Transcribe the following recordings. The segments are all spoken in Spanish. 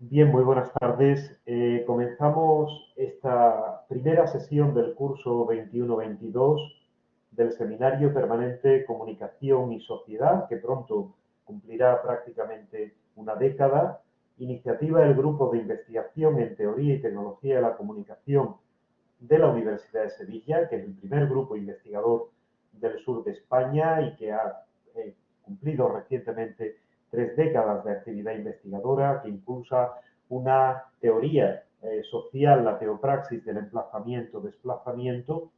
Bien, muy buenas tardes. Comenzamos esta primera sesión del curso 21-22 del Seminario Permanente Comunicación y Sociedad, que pronto cumplirá prácticamente una década, iniciativa del Grupo de Investigación en Teoría y Tecnología de la Comunicación de la Universidad de Sevilla, que es el primer grupo investigador del sur de España y que ha cumplido recientemente 3 décadas de actividad investigadora, que impulsa una teoría social, la teopraxis del emplazamiento-desplazamiento.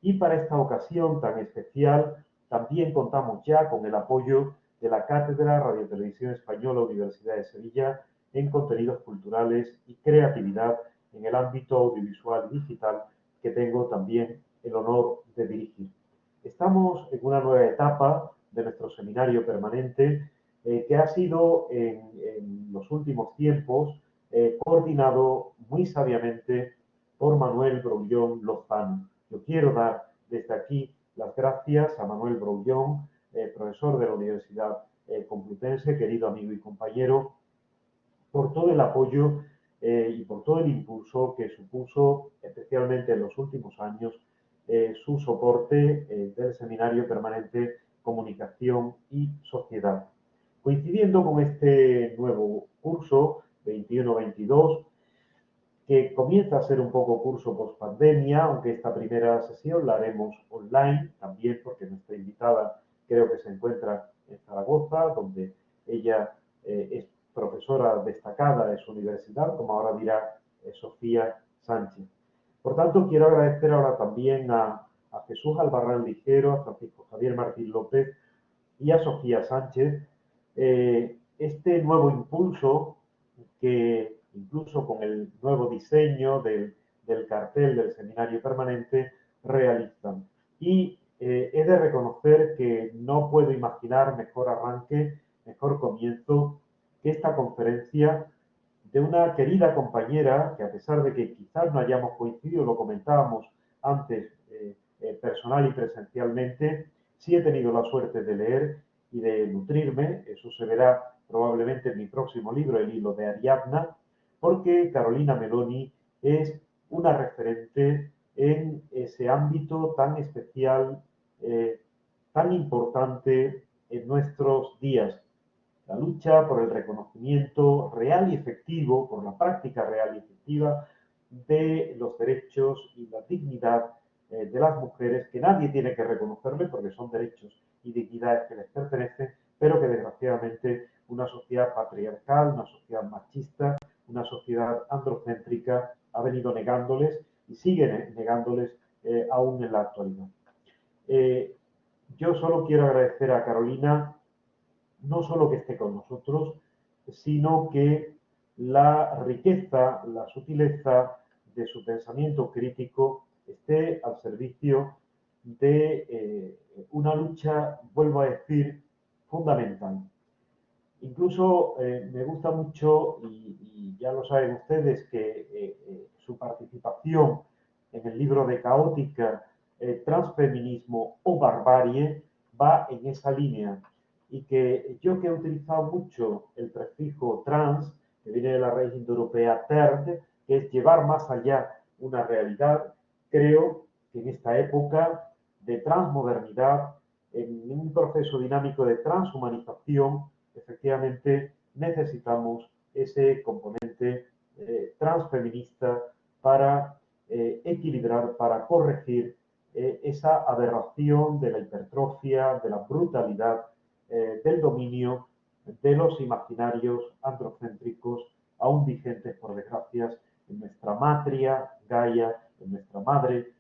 Y para esta ocasión tan especial, también contamos ya con el apoyo de la Cátedra Radio Televisión Española Universidad de Sevilla en contenidos culturales y creatividad en el ámbito audiovisual y digital, que tengo también el honor de dirigir. Estamos en una nueva etapa de nuestro seminario permanente que ha sido en los últimos tiempos coordinado muy sabiamente por Manuel Broullón Lozano. Yo quiero dar desde aquí las gracias a Manuel Broullón, profesor de la Universidad Complutense, querido amigo y compañero, por todo el apoyo y por todo el impulso que supuso, especialmente en los últimos años, su soporte del Seminario Permanente Comunicación y Sociedad. Coincidiendo con este nuevo curso 21-22, que comienza a ser un poco curso post-pandemia, aunque esta primera sesión la haremos online, también porque nuestra invitada creo que se encuentra en Zaragoza, donde ella es profesora destacada de su universidad, como ahora dirá Sofía Sánchez. Por tanto, quiero agradecer ahora también a Jesús Albarrán Ligero, a Francisco Javier Martín López y a Sofía Sánchez este nuevo impulso que incluso con el nuevo diseño del cartel del seminario permanente realizan. Y he de reconocer que no puedo imaginar mejor arranque, mejor comienzo que esta conferencia de una querida compañera que, a pesar de que quizás no hayamos coincidido, lo comentábamos antes personal y presencialmente, sí he tenido la suerte de leer y de nutrirme, eso se verá probablemente en mi próximo libro, El hilo de Ariadna, porque Carolina Meloni es una referente en ese ámbito tan especial, tan importante en nuestros días. La lucha por el reconocimiento real y efectivo, por la práctica real y efectiva de los derechos y la dignidad de las mujeres, que nadie tiene que reconocerle porque son derechos y dignidades que les pertenecen, pero que desgraciadamente una sociedad patriarcal, una sociedad machista, una sociedad androcéntrica ha venido negándoles y sigue negándoles aún en la actualidad. Yo solo quiero agradecer a Carolina no solo que esté con nosotros, sino que la riqueza, la sutileza de su pensamiento crítico esté al servicio de una lucha, vuelvo a decir, fundamental. Incluso me gusta mucho, y ya lo saben ustedes, que su participación en el libro de Caótica, Transfeminismo o Barbarie, va en esa línea. Y que yo, que he utilizado mucho el prefijo trans, que viene de la raíz indoeuropea terd, que es llevar más allá una realidad, creo que en esta época de transmodernidad, en un proceso dinámico de transhumanización, efectivamente necesitamos ese componente transfeminista para equilibrar, para corregir esa aberración de la hipertrofia, de la brutalidad, del dominio de los imaginarios androcéntricos aún vigentes, por desgracia, en nuestra matria Gaia, en nuestra madre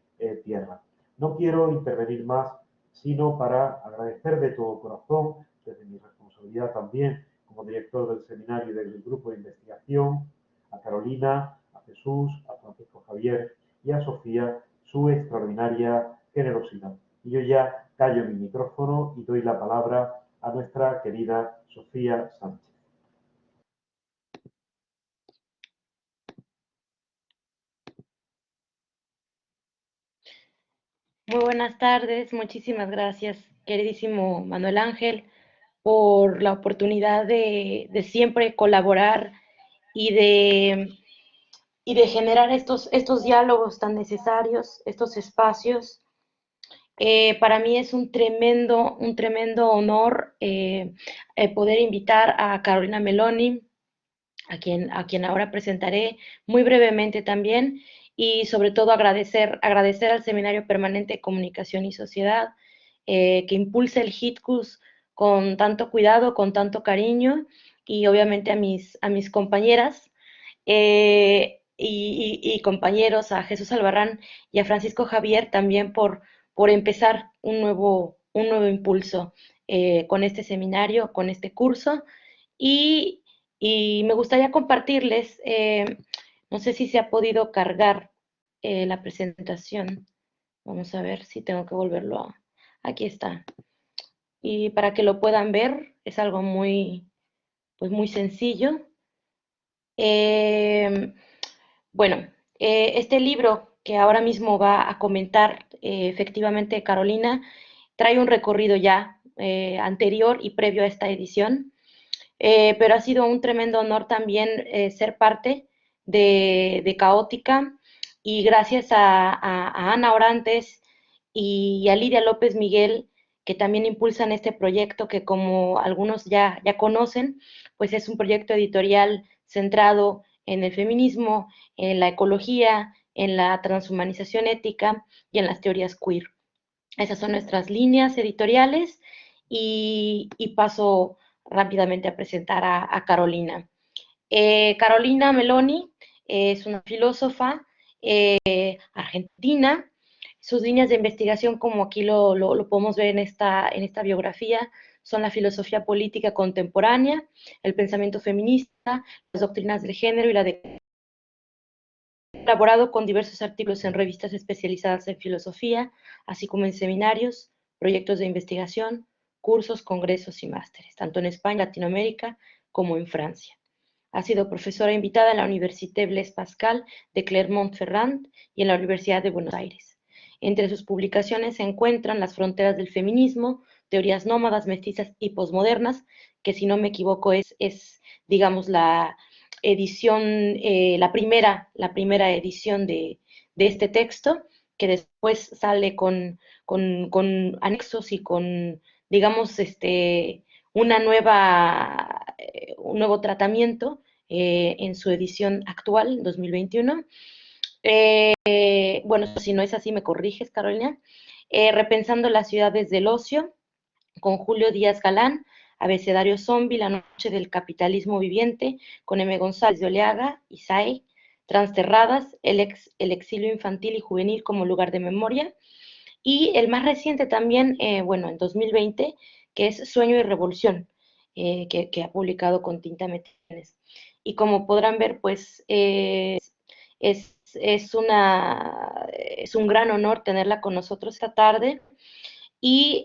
tierra. No quiero intervenir más, sino para agradecer de todo corazón, desde mi responsabilidad también como director del seminario y del grupo de investigación, a Carolina, a Jesús, a Francisco Javier y a Sofía su extraordinaria generosidad. Y yo ya callo mi micrófono y doy la palabra a nuestra querida Sofía Sánchez. Muy buenas tardes, muchísimas gracias, queridísimo Manuel Ángel, por la oportunidad de siempre colaborar y de, y de generar estos diálogos tan necesarios, estos espacios. Para mí es un tremendo honor poder invitar a Carolina Meloni, a quien ahora presentaré muy brevemente también, y sobre todo agradecer al Seminario Permanente de Comunicación y Sociedad que impulsa el HITCUS con tanto cuidado, con tanto cariño, y obviamente a mis compañeras y compañeros, a Jesús Albarrán y a Francisco Javier también por empezar un nuevo impulso con este seminario, con este curso. Y, y me gustaría compartirles, no sé si se ha podido cargar la presentación. Vamos a ver si tengo que volverlo a... Aquí está. Y para que lo puedan ver, es algo pues muy sencillo. Eh, bueno, este libro que ahora mismo va a comentar efectivamente Carolina trae un recorrido ya anterior y previo a esta edición, pero ha sido un tremendo honor también ser parte de Caótica, y gracias a Ana Orantes y a Lidia López Miguel, que también impulsan este proyecto que, como algunos ya conocen, pues es un proyecto editorial centrado en el feminismo, en la ecología, en la transhumanización ética y en las teorías queer. Esas son nuestras líneas editoriales, y paso rápidamente a presentar a Carolina. Carolina Meloni es una filósofa argentina. Sus líneas de investigación, como aquí lo podemos ver en esta biografía, son la filosofía política contemporánea, el pensamiento feminista, las doctrinas del género y la de colaborado con diversos artículos en revistas especializadas en filosofía, así como en seminarios, proyectos de investigación, cursos, congresos y másteres, tanto en España, Latinoamérica, como en Francia. Ha sido profesora invitada en la Université Blaise Pascal de Clermont-Ferrand y en la Universidad de Buenos Aires. Entre sus publicaciones se encuentran Las fronteras del feminismo, Teorías nómadas, mestizas y posmodernas, que si no me equivoco es digamos, edición, la primera edición de este texto, que después sale con anexos y con, digamos, un nuevo tratamiento en su edición actual, 2021. Bueno, si no es así, me corriges, Carolina. Repensando las ciudades del ocio, con Julio Díaz Galán, Abecedario Zombie, La noche del capitalismo viviente, con M. González de Oleaga, Isai, Transterradas, el exilio infantil y juvenil como lugar de memoria, y el más reciente también, bueno, en 2020, que es Sueño y Revolución, que ha publicado con Tinta Metales. Y como podrán ver, pues es un gran honor tenerla con nosotros esta tarde, y,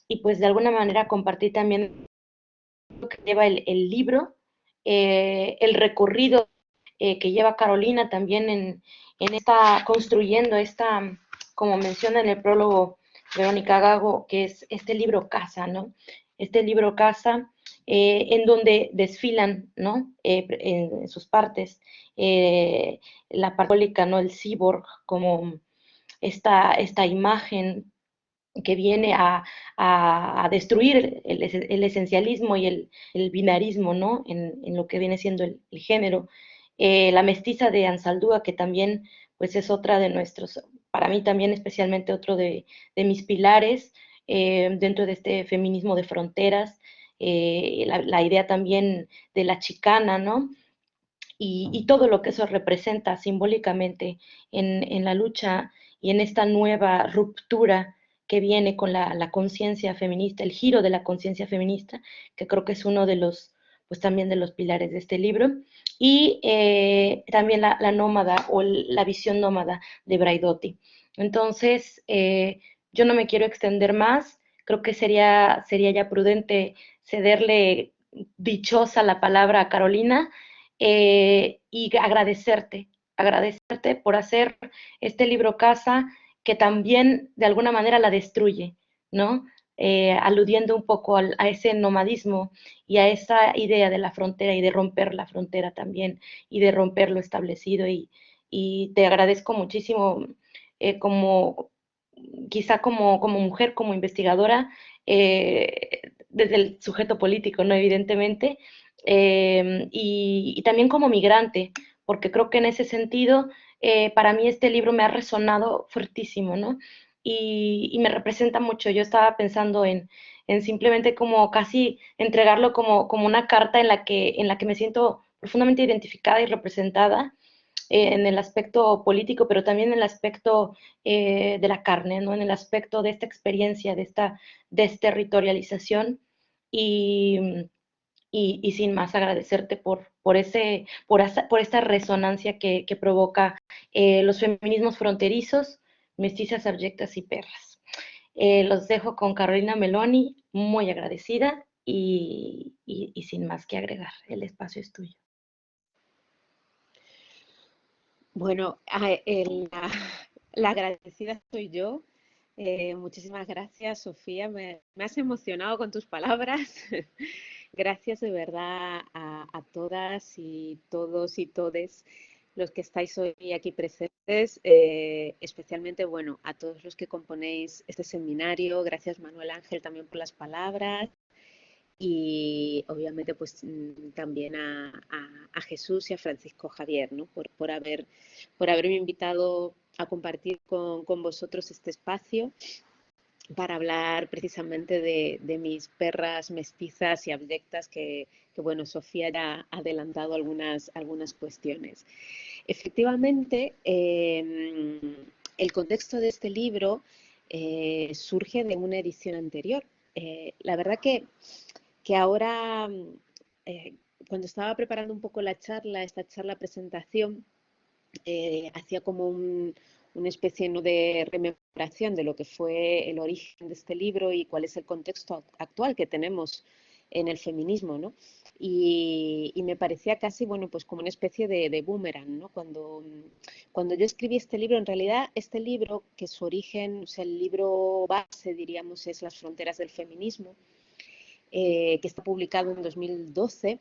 y pues de alguna manera compartir también lo que lleva el libro, el recorrido que lleva Carolina también en esta, construyendo esta, como menciona en el prólogo Verónica Gago, que es este libro Casa, ¿no? Este libro Casa, en donde desfilan, ¿no? En sus partes, la parabólica, ¿no? El cyborg, como esta imagen que viene a destruir el esencialismo y el binarismo, ¿no? En lo que viene siendo el género. La mestiza de Ansaldúa, que también pues es otra de nuestros, para mí también especialmente otro de mis pilares dentro de este feminismo de fronteras, la idea también de la chicana, ¿no? Y todo lo que eso representa simbólicamente en la lucha y en esta nueva ruptura que viene con la conciencia feminista, el giro de la conciencia feminista, que creo que es uno de los, pues también de los pilares de este libro, y también la nómada o la visión nómada de Braidotti. Entonces, yo no me quiero extender más, creo que sería ya prudente cederle dichosa la palabra a Carolina, y agradecerte por hacer este libro casa que también de alguna manera la destruye, ¿no? aludiendo un poco a ese nomadismo y a esa idea de la frontera y de romper la frontera también y de romper lo establecido. Y te agradezco muchísimo como quizá como mujer, como investigadora, desde el sujeto político, ¿no? Evidentemente, y también como migrante, porque creo que en ese sentido, para mí este libro me ha resonado fuertísimo, ¿no? Y me representa mucho. Yo estaba pensando en simplemente como casi entregarlo como una carta en la que me siento profundamente identificada y representada en el aspecto político, pero también en el aspecto de la carne, ¿no? En el aspecto de esta experiencia, de esta desterritorialización y, y sin más agradecerte por esta resonancia que provoca los feminismos fronterizos, mestizas, abyectas y perras. Los dejo con Carolina Meloni, muy agradecida y sin más que agregar. El espacio es tuyo. Bueno, la agradecida soy yo. Muchísimas gracias, Sofía. Me has emocionado con tus palabras. Gracias de verdad a todas y todos y todes los que estáis hoy aquí presentes, especialmente, bueno, a todos los que componéis este seminario. Gracias, Manuel Ángel, también por las palabras. Y obviamente pues también a Jesús y a Francisco Javier, ¿no? por haberme invitado a compartir con vosotros este espacio para hablar precisamente de mis perras mestizas y abyectas que bueno, Sofía ya ha adelantado algunas cuestiones. Efectivamente, el contexto de este libro surge de una edición anterior. La verdad que ahora, eh, cuando estaba preparando un poco esta charla presentación, hacía como una especie, ¿no?, de rememoración de lo que fue el origen de este libro y cuál es el contexto actual que tenemos en el feminismo, ¿no? Y me parecía casi, bueno, pues como una especie de boomerang, ¿no? Cuando yo escribí este libro, en realidad este libro, que su origen, o sea, el libro base, diríamos, es Las fronteras del feminismo, que está publicado en 2012,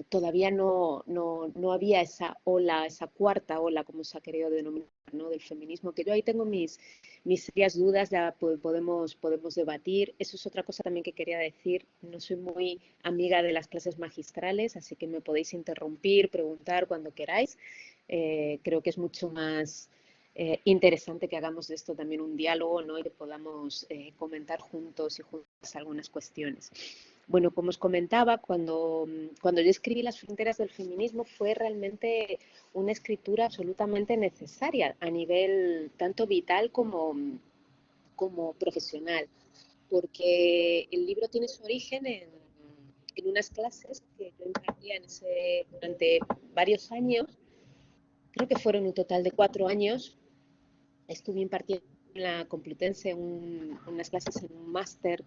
todavía no había esa ola, esa cuarta ola, como se ha querido denominar, ¿no?, del feminismo, que yo ahí tengo mis serias dudas, ya podemos debatir. Eso es otra cosa también que quería decir. No soy muy amiga de las clases magistrales, así que me podéis interrumpir, preguntar cuando queráis. Creo que es mucho más interesante que hagamos de esto también un diálogo, ¿no?, y que podamos comentar juntos y juntas algunas cuestiones. Bueno, como os comentaba, cuando yo escribí Las fronteras del feminismo fue realmente una escritura absolutamente necesaria a nivel tanto vital como profesional, porque el libro tiene su origen en unas clases que yo impartía durante varios años. Creo que fueron un total de 4 años. Estuve impartiendo en la Complutense unas clases en un máster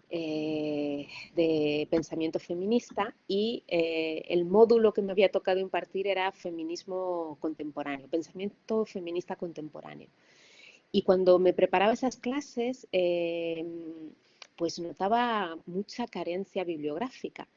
de pensamiento feminista y el módulo que me había tocado impartir era feminismo contemporáneo, pensamiento feminista contemporáneo. Y cuando me preparaba esas clases, pues notaba mucha carencia bibliográfica.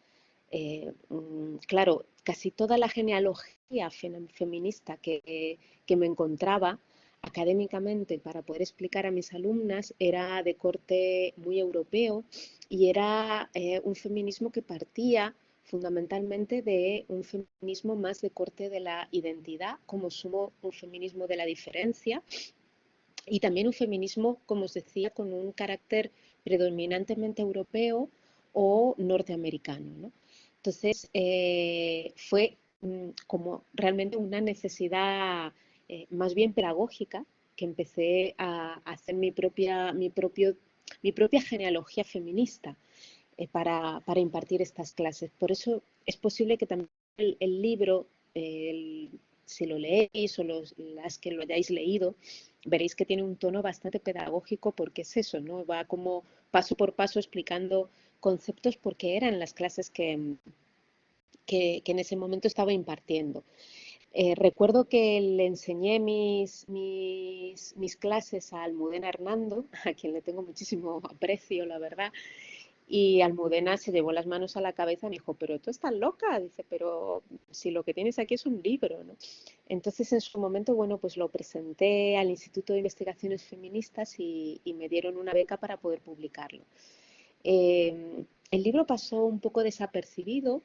Claro, casi toda la genealogía feminista que me encontraba académicamente para poder explicar a mis alumnas era de corte muy europeo y era un feminismo que partía fundamentalmente de un feminismo más de corte de la identidad, como sumo un feminismo de la diferencia, y también un feminismo, como os decía, con un carácter predominantemente europeo o norteamericano, ¿no? Entonces, fue como realmente una necesidad más bien pedagógica que empecé a hacer mi propia genealogía feminista para impartir estas clases. Por eso es posible que también el libro, si lo leéis o las que lo hayáis leído, veréis que tiene un tono bastante pedagógico porque es eso, ¿no? Va como paso por paso explicando conceptos porque eran las clases que en ese momento estaba impartiendo. Recuerdo que le enseñé mis clases a Almudena Hernando, a quien le tengo muchísimo aprecio, la verdad, y Almudena se llevó las manos a la cabeza y me dijo, pero tú estás loca, dice, pero si lo que tienes aquí es un libro, ¿no? Entonces en su momento, bueno, pues lo presenté al Instituto de Investigaciones Feministas y me dieron una beca para poder publicarlo. El libro pasó un poco desapercibido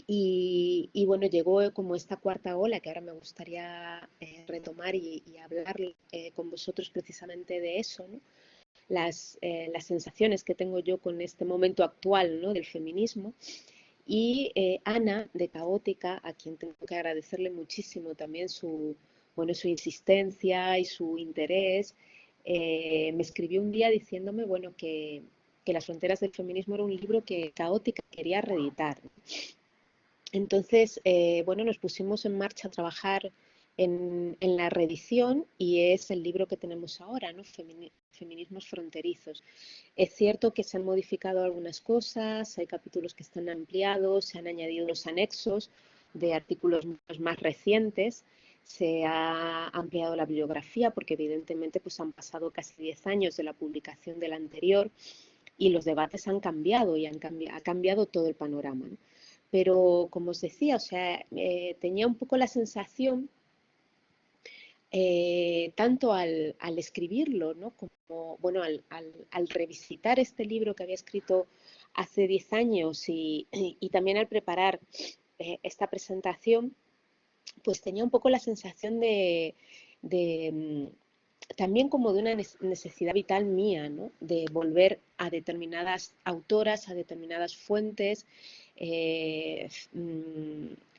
y bueno, llegó como esta cuarta ola que ahora me gustaría retomar y hablar con vosotros precisamente de eso, ¿no? Las sensaciones que tengo yo con este momento actual, ¿no?, del feminismo. Y Ana, de Caótica, a quien tengo que agradecerle muchísimo también bueno, su insistencia y su interés, me escribió un día diciéndome, bueno, que Las fronteras del feminismo era un libro que Caótica quería reeditar. Entonces, bueno, nos pusimos en marcha a trabajar en la reedición y es el libro que tenemos ahora, ¿no? Feminismos fronterizos. Es cierto que se han modificado algunas cosas, hay capítulos que están ampliados, se han añadido los anexos de artículos más recientes, se ha ampliado la bibliografía porque evidentemente pues han pasado casi 10 años de la publicación del anterior y los debates han cambiado y ha cambiado todo el panorama, ¿no? Pero como os decía, o sea, tenía un poco la sensación, tanto al escribirlo, ¿no?, como bueno, al revisitar este libro que había escrito hace 10 años y también al preparar esta presentación, pues tenía un poco la sensación de también como de una necesidad vital mía, ¿no?, de volver a determinadas autoras, a determinadas fuentes,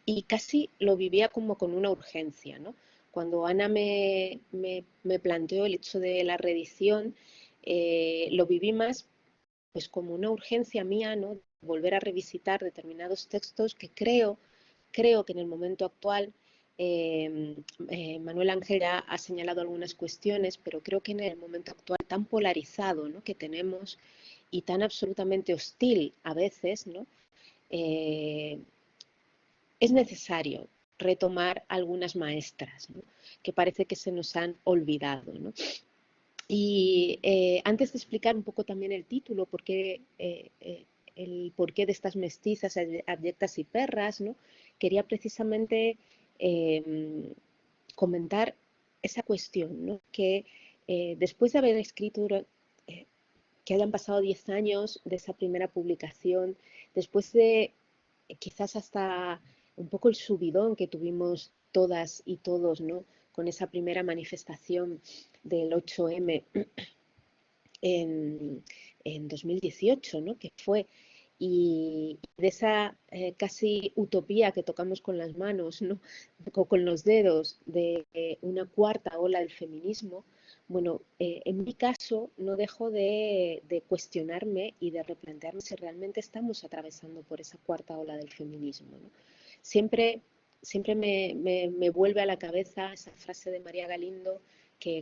y casi lo vivía como con una urgencia, ¿no? Cuando Ana me planteó el hecho de la reedición, lo viví más pues como una urgencia mía, ¿no?, volver a revisitar determinados textos que creo que en el momento actual, Manuel Ángel ya ha señalado algunas cuestiones, pero creo que en el momento actual tan polarizado, ¿no?, que tenemos y tan absolutamente hostil a veces, ¿no?, es necesario retomar algunas maestras, ¿no?, que parece que se nos han olvidado, ¿no? Y antes de explicar un poco también el título, el porqué de estas mestizas, abyectas y perras, ¿no?, quería precisamente comentar esa cuestión, ¿no?, que después de haber escrito, que hayan pasado 10 años de esa primera publicación, después de quizás hasta un poco el subidón que tuvimos todas y todos, ¿no?, con esa primera manifestación del 8M en 2018, ¿no?, que fue, y de esa casi utopía que tocamos con las manos, ¿no?, con los dedos, de una cuarta ola del feminismo. Bueno, en mi caso no dejo de cuestionarme y de replantearme si realmente estamos atravesando por esa cuarta ola del feminismo, ¿no? Siempre me vuelve a la cabeza esa frase de María Galindo,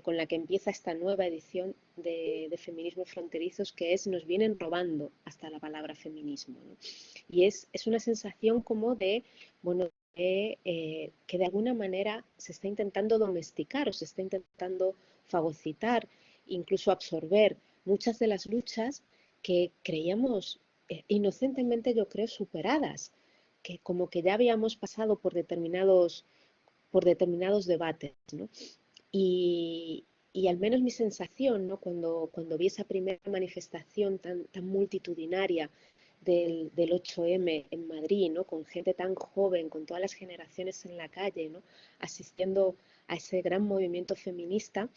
con la que empieza esta nueva edición de Feminismos Fronterizos, que es: nos vienen robando hasta la palabra feminismo, ¿no? Y es una sensación como de, bueno, que de alguna manera se está intentando domesticar o se está intentando fagocitar, incluso absorber muchas de las luchas que creíamos inocentemente, yo creo, superadas, que como que ya habíamos pasado por determinados debates, ¿no? Y al menos mi sensación, ¿no?, cuando vi esa primera manifestación tan multitudinaria del 8M en Madrid, ¿no?, con gente tan joven, con todas las generaciones en la calle, ¿no?, asistiendo a ese gran movimiento feminista,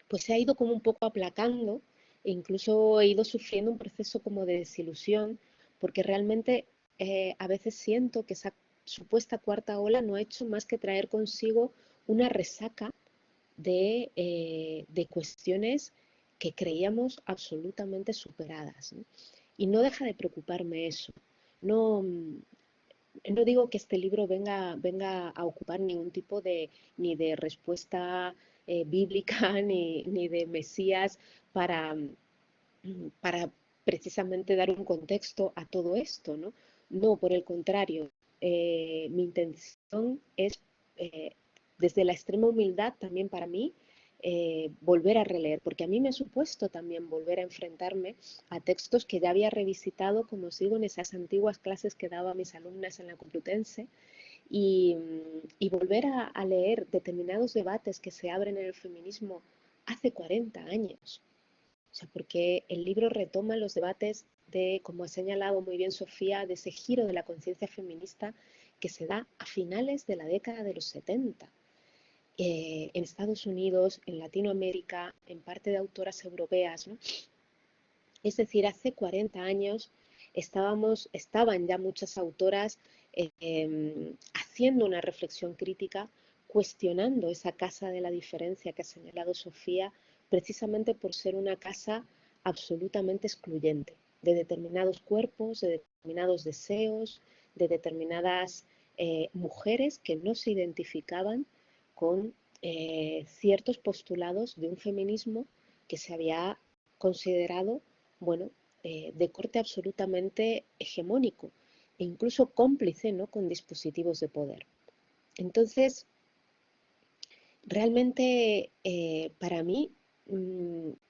pues se ha ido como un poco aplacando e incluso he ido sufriendo un proceso como de desilusión, porque realmente a veces siento que esa supuesta cuarta ola no ha hecho más que traer consigo una resaca de cuestiones que creíamos absolutamente superadas, ¿no? Y no deja de preocuparme eso. No, no digo que este libro venga a ocupar ningún tipo ni de respuesta bíblica ni de Mesías para, para precisamente dar un contexto a todo esto, ¿no? No, por el contrario. mi intención es, desde la extrema humildad también para mí, volver a releer, porque a mí me ha supuesto también volver a enfrentarme a textos que ya había revisitado, como os digo, en esas antiguas clases que daba a mis alumnas en la Complutense, y volver a leer determinados debates que se abren en el feminismo hace 40 años. O sea, porque el libro retoma los debates de, como ha señalado muy bien Sofía, de ese giro de la conciencia feminista que se da a finales de la década de los 70. En Estados Unidos, en Latinoamérica, en parte de autoras europeas, ¿no? Es decir, hace 40 años estaban ya muchas autoras haciendo una reflexión crítica, cuestionando esa casa de la diferencia que ha señalado Sofía, precisamente por ser una casa absolutamente excluyente de determinados cuerpos, de determinados deseos, de determinadas mujeres que no se identificaban con ciertos postulados de un feminismo que se había considerado, bueno, de corte absolutamente hegemónico e incluso cómplice, ¿no?, con dispositivos de poder. Entonces, realmente para mí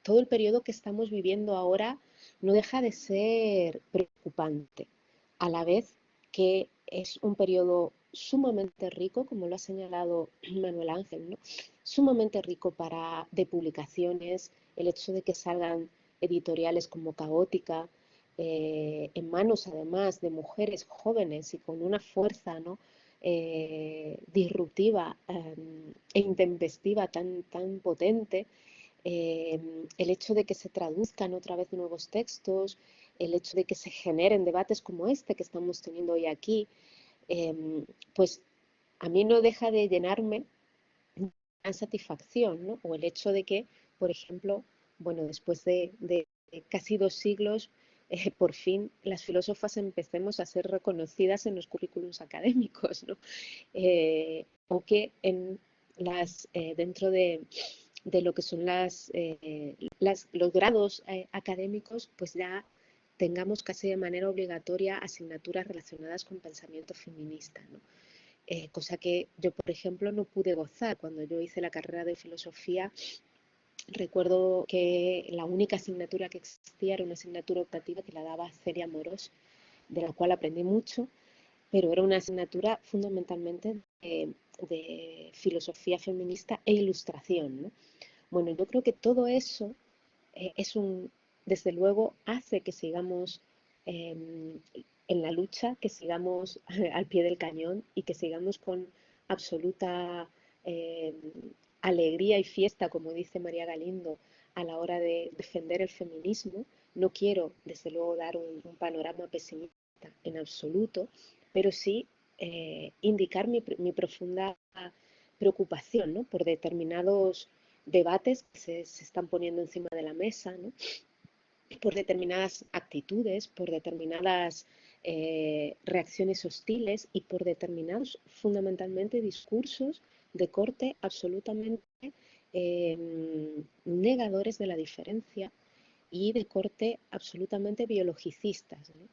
todo el periodo que estamos viviendo ahora no deja de ser preocupante, a la vez que es un periodo sumamente rico, como lo ha señalado Manuel Ángel, ¿no?, sumamente rico de publicaciones, el hecho de que salgan editoriales como Caótica, en manos además de mujeres jóvenes y con una fuerza, ¿no?, disruptiva e intempestiva tan potente, el hecho de que se traduzcan otra vez nuevos textos, el hecho de que se generen debates como este que estamos teniendo hoy aquí, pues a mí no deja de llenarme gran satisfacción, ¿no? O el hecho de que, por ejemplo, bueno, después de casi 2 siglos, por fin las filósofas empecemos a ser reconocidas en los currículums académicos, ¿no? O que dentro de lo que son los grados académicos, pues ya tengamos casi de manera obligatoria asignaturas relacionadas con pensamiento feminista, ¿no? Cosa que yo, por ejemplo, no pude gozar. Cuando yo hice la carrera de filosofía, recuerdo que la única asignatura que existía era una asignatura optativa que la daba Celia Morós, de la cual aprendí mucho, pero era una asignatura fundamentalmente de filosofía feminista e ilustración, ¿no? Bueno, yo creo que todo eso desde luego, hace que sigamos en la lucha, que sigamos al pie del cañón y que sigamos con absoluta alegría y fiesta, como dice María Galindo, a la hora de defender el feminismo. No quiero, desde luego, dar un panorama pesimista en absoluto, pero sí indicar mi profunda preocupación, ¿no?, por determinados debates que se están poniendo encima de la mesa, ¿no?, por determinadas actitudes, por determinadas reacciones hostiles y por determinados, fundamentalmente, discursos de corte absolutamente negadores de la diferencia y de corte absolutamente biologicistas, ¿no?,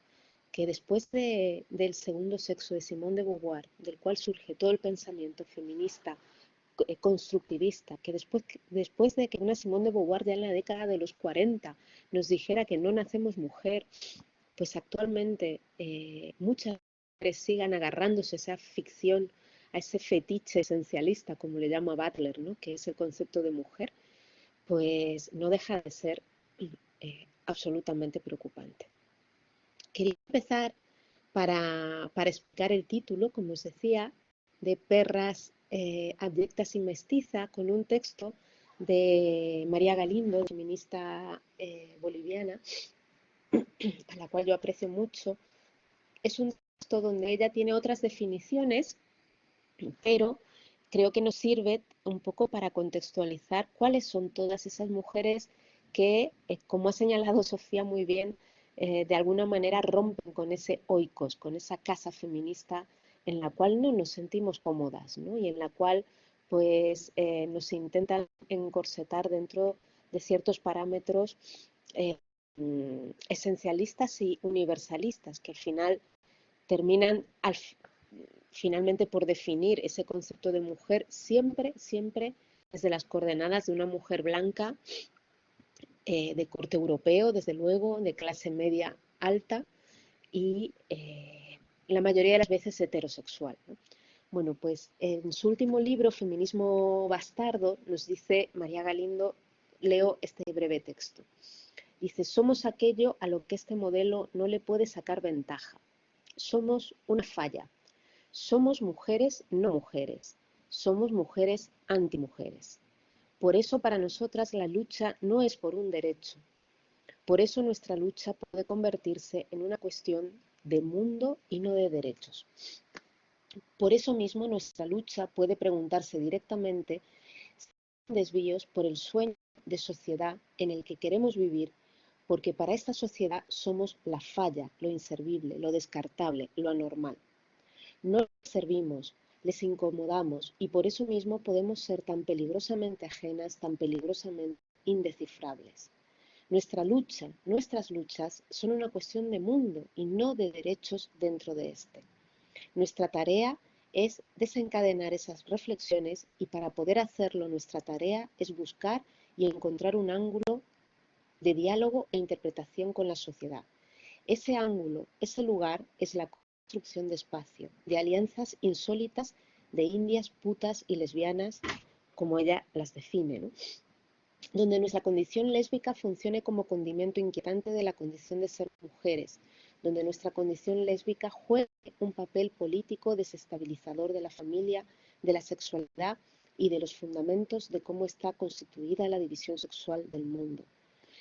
que después del segundo sexo de Simone de Beauvoir, del cual surge todo el pensamiento feminista constructivista, que después de que una Simone de Beauvoir ya en la década de los 40 nos dijera que no nacemos mujer, pues actualmente muchas mujeres sigan agarrándose a esa ficción, a ese fetiche esencialista, como le llama Butler, ¿no?, que es el concepto de mujer, pues no deja de ser absolutamente preocupante. Quería empezar para explicar el título, como os decía, de Perras abyectas y mestiza, con un texto de María Galindo, feminista boliviana, a la cual yo aprecio mucho. Es un texto donde ella tiene otras definiciones, pero creo que nos sirve un poco para contextualizar cuáles son todas esas mujeres que, como ha señalado Sofía muy bien, de alguna manera rompen con ese oikos, con esa casa feminista en la cual no nos sentimos cómodas, ¿no?, y en la cual pues nos intentan encorsetar dentro de ciertos parámetros esencialistas y universalistas que al final terminan finalmente por definir ese concepto de mujer siempre, siempre desde las coordenadas de una mujer blanca, de corte europeo, desde luego, de clase media alta y la mayoría de las veces heterosexual, ¿no? Bueno, pues en su último libro, Feminismo Bastardo, nos dice María Galindo, leo este breve texto. Dice, somos aquello a lo que este modelo no le puede sacar ventaja. Somos una falla. Somos mujeres no mujeres. Somos mujeres antimujeres. Por eso para nosotras la lucha no es por un derecho. Por eso nuestra lucha puede convertirse en una cuestión de mundo y no de derechos. Por eso mismo nuestra lucha puede preguntarse directamente si hay desvíos por el sueño de sociedad en el que queremos vivir, porque para esta sociedad somos la falla, lo inservible, lo descartable, lo anormal. No les servimos, les incomodamos y por eso mismo podemos ser tan peligrosamente ajenas, tan peligrosamente indescifrables. Nuestra lucha, nuestras luchas son una cuestión de mundo y no de derechos dentro de este. Nuestra tarea es desencadenar esas reflexiones y para poder hacerlo nuestra tarea es buscar y encontrar un ángulo de diálogo e interpretación con la sociedad. Ese ángulo, ese lugar es la construcción de espacio, de alianzas insólitas de indias, putas y lesbianas, como ella las define, ¿no? Donde nuestra condición lésbica funcione como condimento inquietante de la condición de ser mujeres, donde nuestra condición lésbica juegue un papel político desestabilizador de la familia, de la sexualidad y de los fundamentos de cómo está constituida la división sexual del mundo.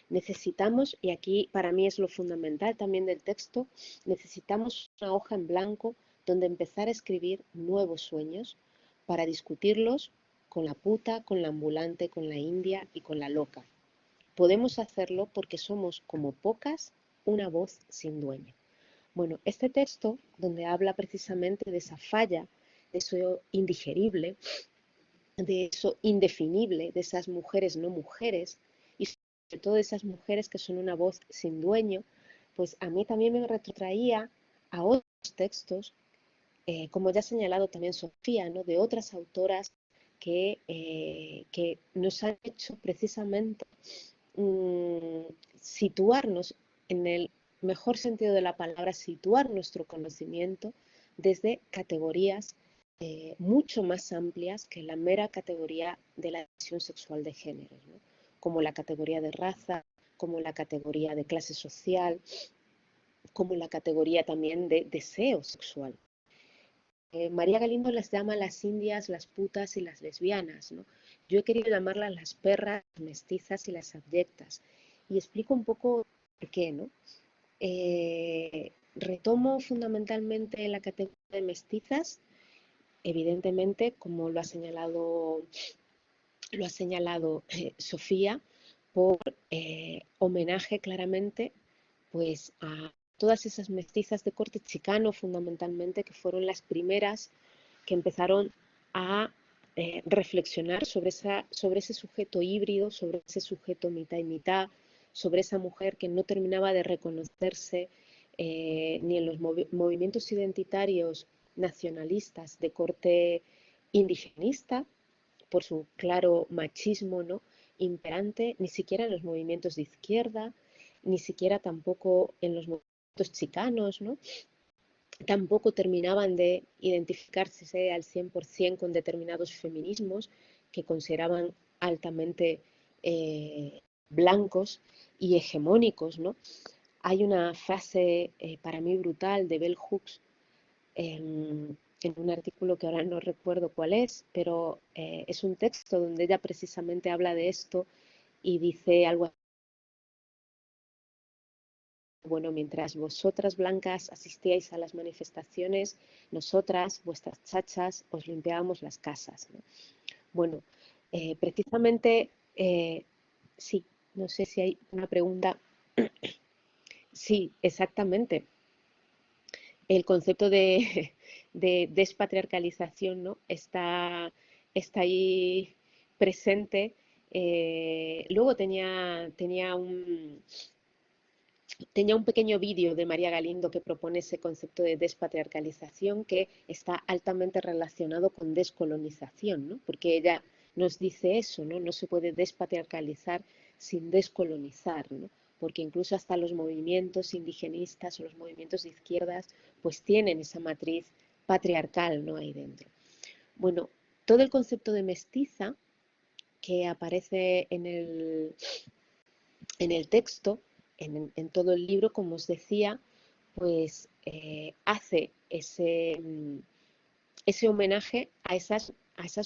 Necesitamos, y aquí para mí es lo fundamental también del texto, necesitamos una hoja en blanco donde empezar a escribir nuevos sueños para discutirlos con la puta, con la ambulante, con la india y con la loca. Podemos hacerlo porque somos como pocas una voz sin dueño. Bueno, este texto, donde habla precisamente de esa falla, de eso indigerible, de eso indefinible, de esas mujeres no mujeres, y sobre todo de esas mujeres que son una voz sin dueño, pues a mí también me retrotraía a otros textos, como ya ha señalado también Sofía, ¿no? De otras autoras que nos han hecho precisamente situarnos en el mejor sentido de la palabra, situar nuestro conocimiento desde categorías mucho más amplias que la mera categoría de la división sexual de género, ¿no? Como la categoría de raza, como la categoría de clase social, como la categoría también de deseo sexual. María Galindo las llama las indias, las putas y las lesbianas, ¿no? Yo he querido llamarlas las perras, las mestizas y las abyectas. Y explico un poco por qué, ¿no? Retomo fundamentalmente la categoría de mestizas, evidentemente, como lo ha señalado Sofía, por homenaje claramente pues a todas esas mestizas de corte chicano fundamentalmente, que fueron las primeras que empezaron a reflexionar sobre ese sujeto híbrido, sobre ese sujeto mitad y mitad, sobre esa mujer que no terminaba de reconocerse ni en los movimientos identitarios nacionalistas de corte indigenista, por su claro machismo, ¿no?, imperante, ni siquiera en los movimientos de izquierda, ni siquiera tampoco en los movimientos chicanos, ¿no? Tampoco terminaban de identificarse al 100% con determinados feminismos que consideraban altamente blancos y hegemónicos, ¿no? Hay una frase para mí brutal de Bell Hooks en un artículo que ahora no recuerdo cuál es, pero es un texto donde ella precisamente habla de esto y dice algo así. Bueno, mientras vosotras blancas asistíais a las manifestaciones, nosotras, vuestras chachas, os limpiábamos las casas, ¿no? Bueno, precisamente, sí, no sé si hay una pregunta. Sí, exactamente. El concepto de despatriarcalización, ¿no?, está ahí presente. Luego tenía tenía un pequeño vídeo de María Galindo que propone ese concepto de despatriarcalización que está altamente relacionado con descolonización, ¿no? Porque ella nos dice eso, ¿no? No se puede despatriarcalizar sin descolonizar, ¿no? Porque incluso hasta los movimientos indigenistas o los movimientos de izquierdas pues tienen esa matriz patriarcal, ¿no? Ahí dentro. Bueno, todo el concepto de mestiza que aparece en el texto, en todo el libro, como os decía, pues hace ese homenaje a esas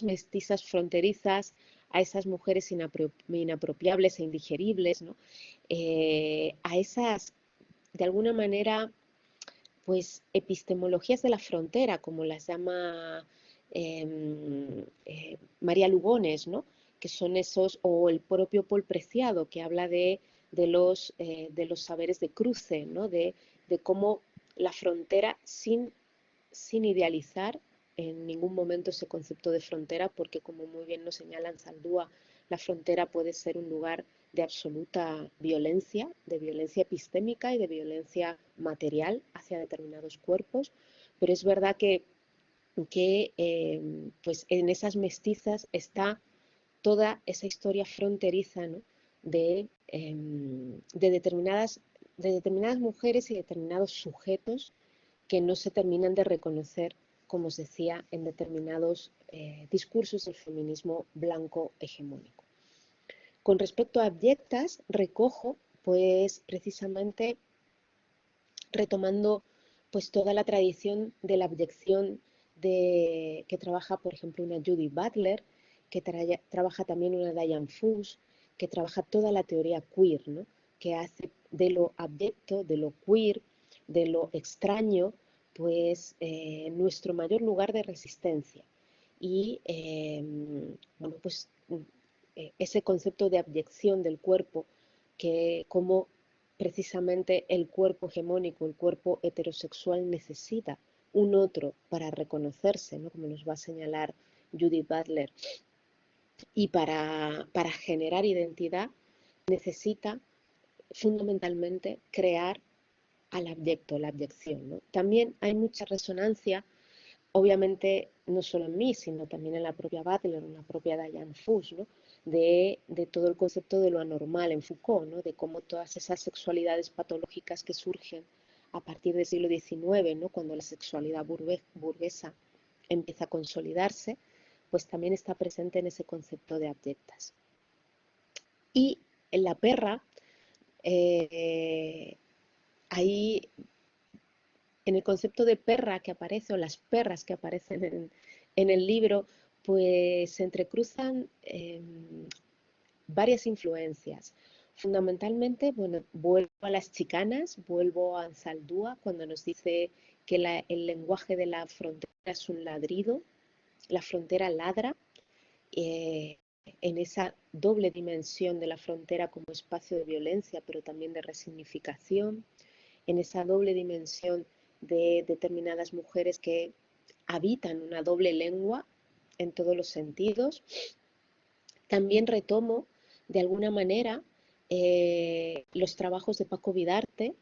mestizas fronterizas, a esas mujeres inapropiables e indigeribles, ¿no? A esas, de alguna manera, pues epistemologías de la frontera, como las llama María Lugones, ¿no? Que son esos, o el propio Paul Preciado, que habla de los saberes de cruce, ¿no? De cómo la frontera, sin idealizar en ningún momento ese concepto de frontera, porque como muy bien nos señala Saldúa, la frontera puede ser un lugar de absoluta violencia, de violencia epistémica y de violencia material hacia determinados cuerpos, pero es verdad que pues en esas mestizas está toda esa historia fronteriza, ¿no? de determinadas mujeres y determinados sujetos que no se terminan de reconocer, como os decía, en determinados discursos del feminismo blanco hegemónico. Con respecto a abyectas, recojo, pues precisamente retomando pues toda la tradición de la abyección que trabaja, por ejemplo, una Judith Butler, que trabaja también una Diane Foose, que trabaja toda la teoría queer, ¿no? Que hace de lo abyecto, de lo queer, de lo extraño, pues nuestro mayor lugar de resistencia. Y bueno, pues ese concepto de abyección del cuerpo, que como precisamente el cuerpo hegemónico, el cuerpo heterosexual necesita un otro para reconocerse, ¿no? Como nos va a señalar Judith Butler, y para generar identidad necesita fundamentalmente crear al abyecto, la abyección, ¿no? También hay mucha resonancia, obviamente no solo en mí, sino también en la propia Butler, en la propia Diane Foose, ¿no? de todo el concepto de lo anormal en Foucault, ¿no? De cómo todas esas sexualidades patológicas que surgen a partir del siglo XIX, ¿no? Cuando la sexualidad burguesa empieza a consolidarse, pues también está presente en ese concepto de abyectas. Y en la perra, ahí en el concepto de perra que aparece, o las perras que aparecen en el libro, pues se entrecruzan varias influencias. Fundamentalmente, bueno, vuelvo a las chicanas, vuelvo a Anzaldúa cuando nos dice que el lenguaje de la frontera es un ladrido, la frontera ladra, en esa doble dimensión de la frontera como espacio de violencia, pero también de resignificación, en esa doble dimensión de determinadas mujeres que habitan una doble lengua en todos los sentidos. También retomo de alguna manera los trabajos de Paco Vidarte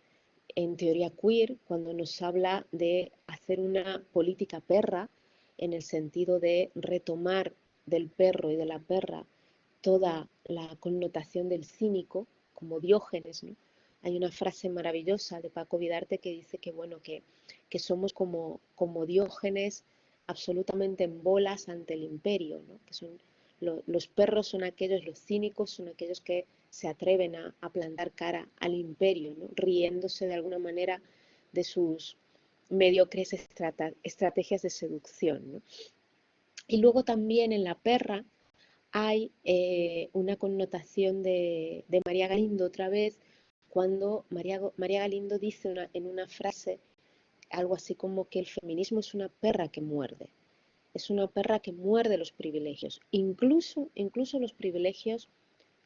en teoría queer, cuando nos habla de hacer una política perra en el sentido de retomar del perro y de la perra toda la connotación del cínico, como Diógenes, ¿no? Hay una frase maravillosa de Paco Vidarte que dice que, bueno, que somos como Diógenes absolutamente en bolas ante el imperio, ¿no? Que son, los perros son aquellos, los cínicos son aquellos que se atreven a plantar cara al imperio, ¿no? Riéndose de alguna manera de sus mediocres estrategias de seducción, ¿no? Y luego también en la perra hay una connotación de María Galindo otra vez, cuando María Galindo dice en una frase algo así como que el feminismo es una perra que muerde. Es una perra que muerde los privilegios, incluso los privilegios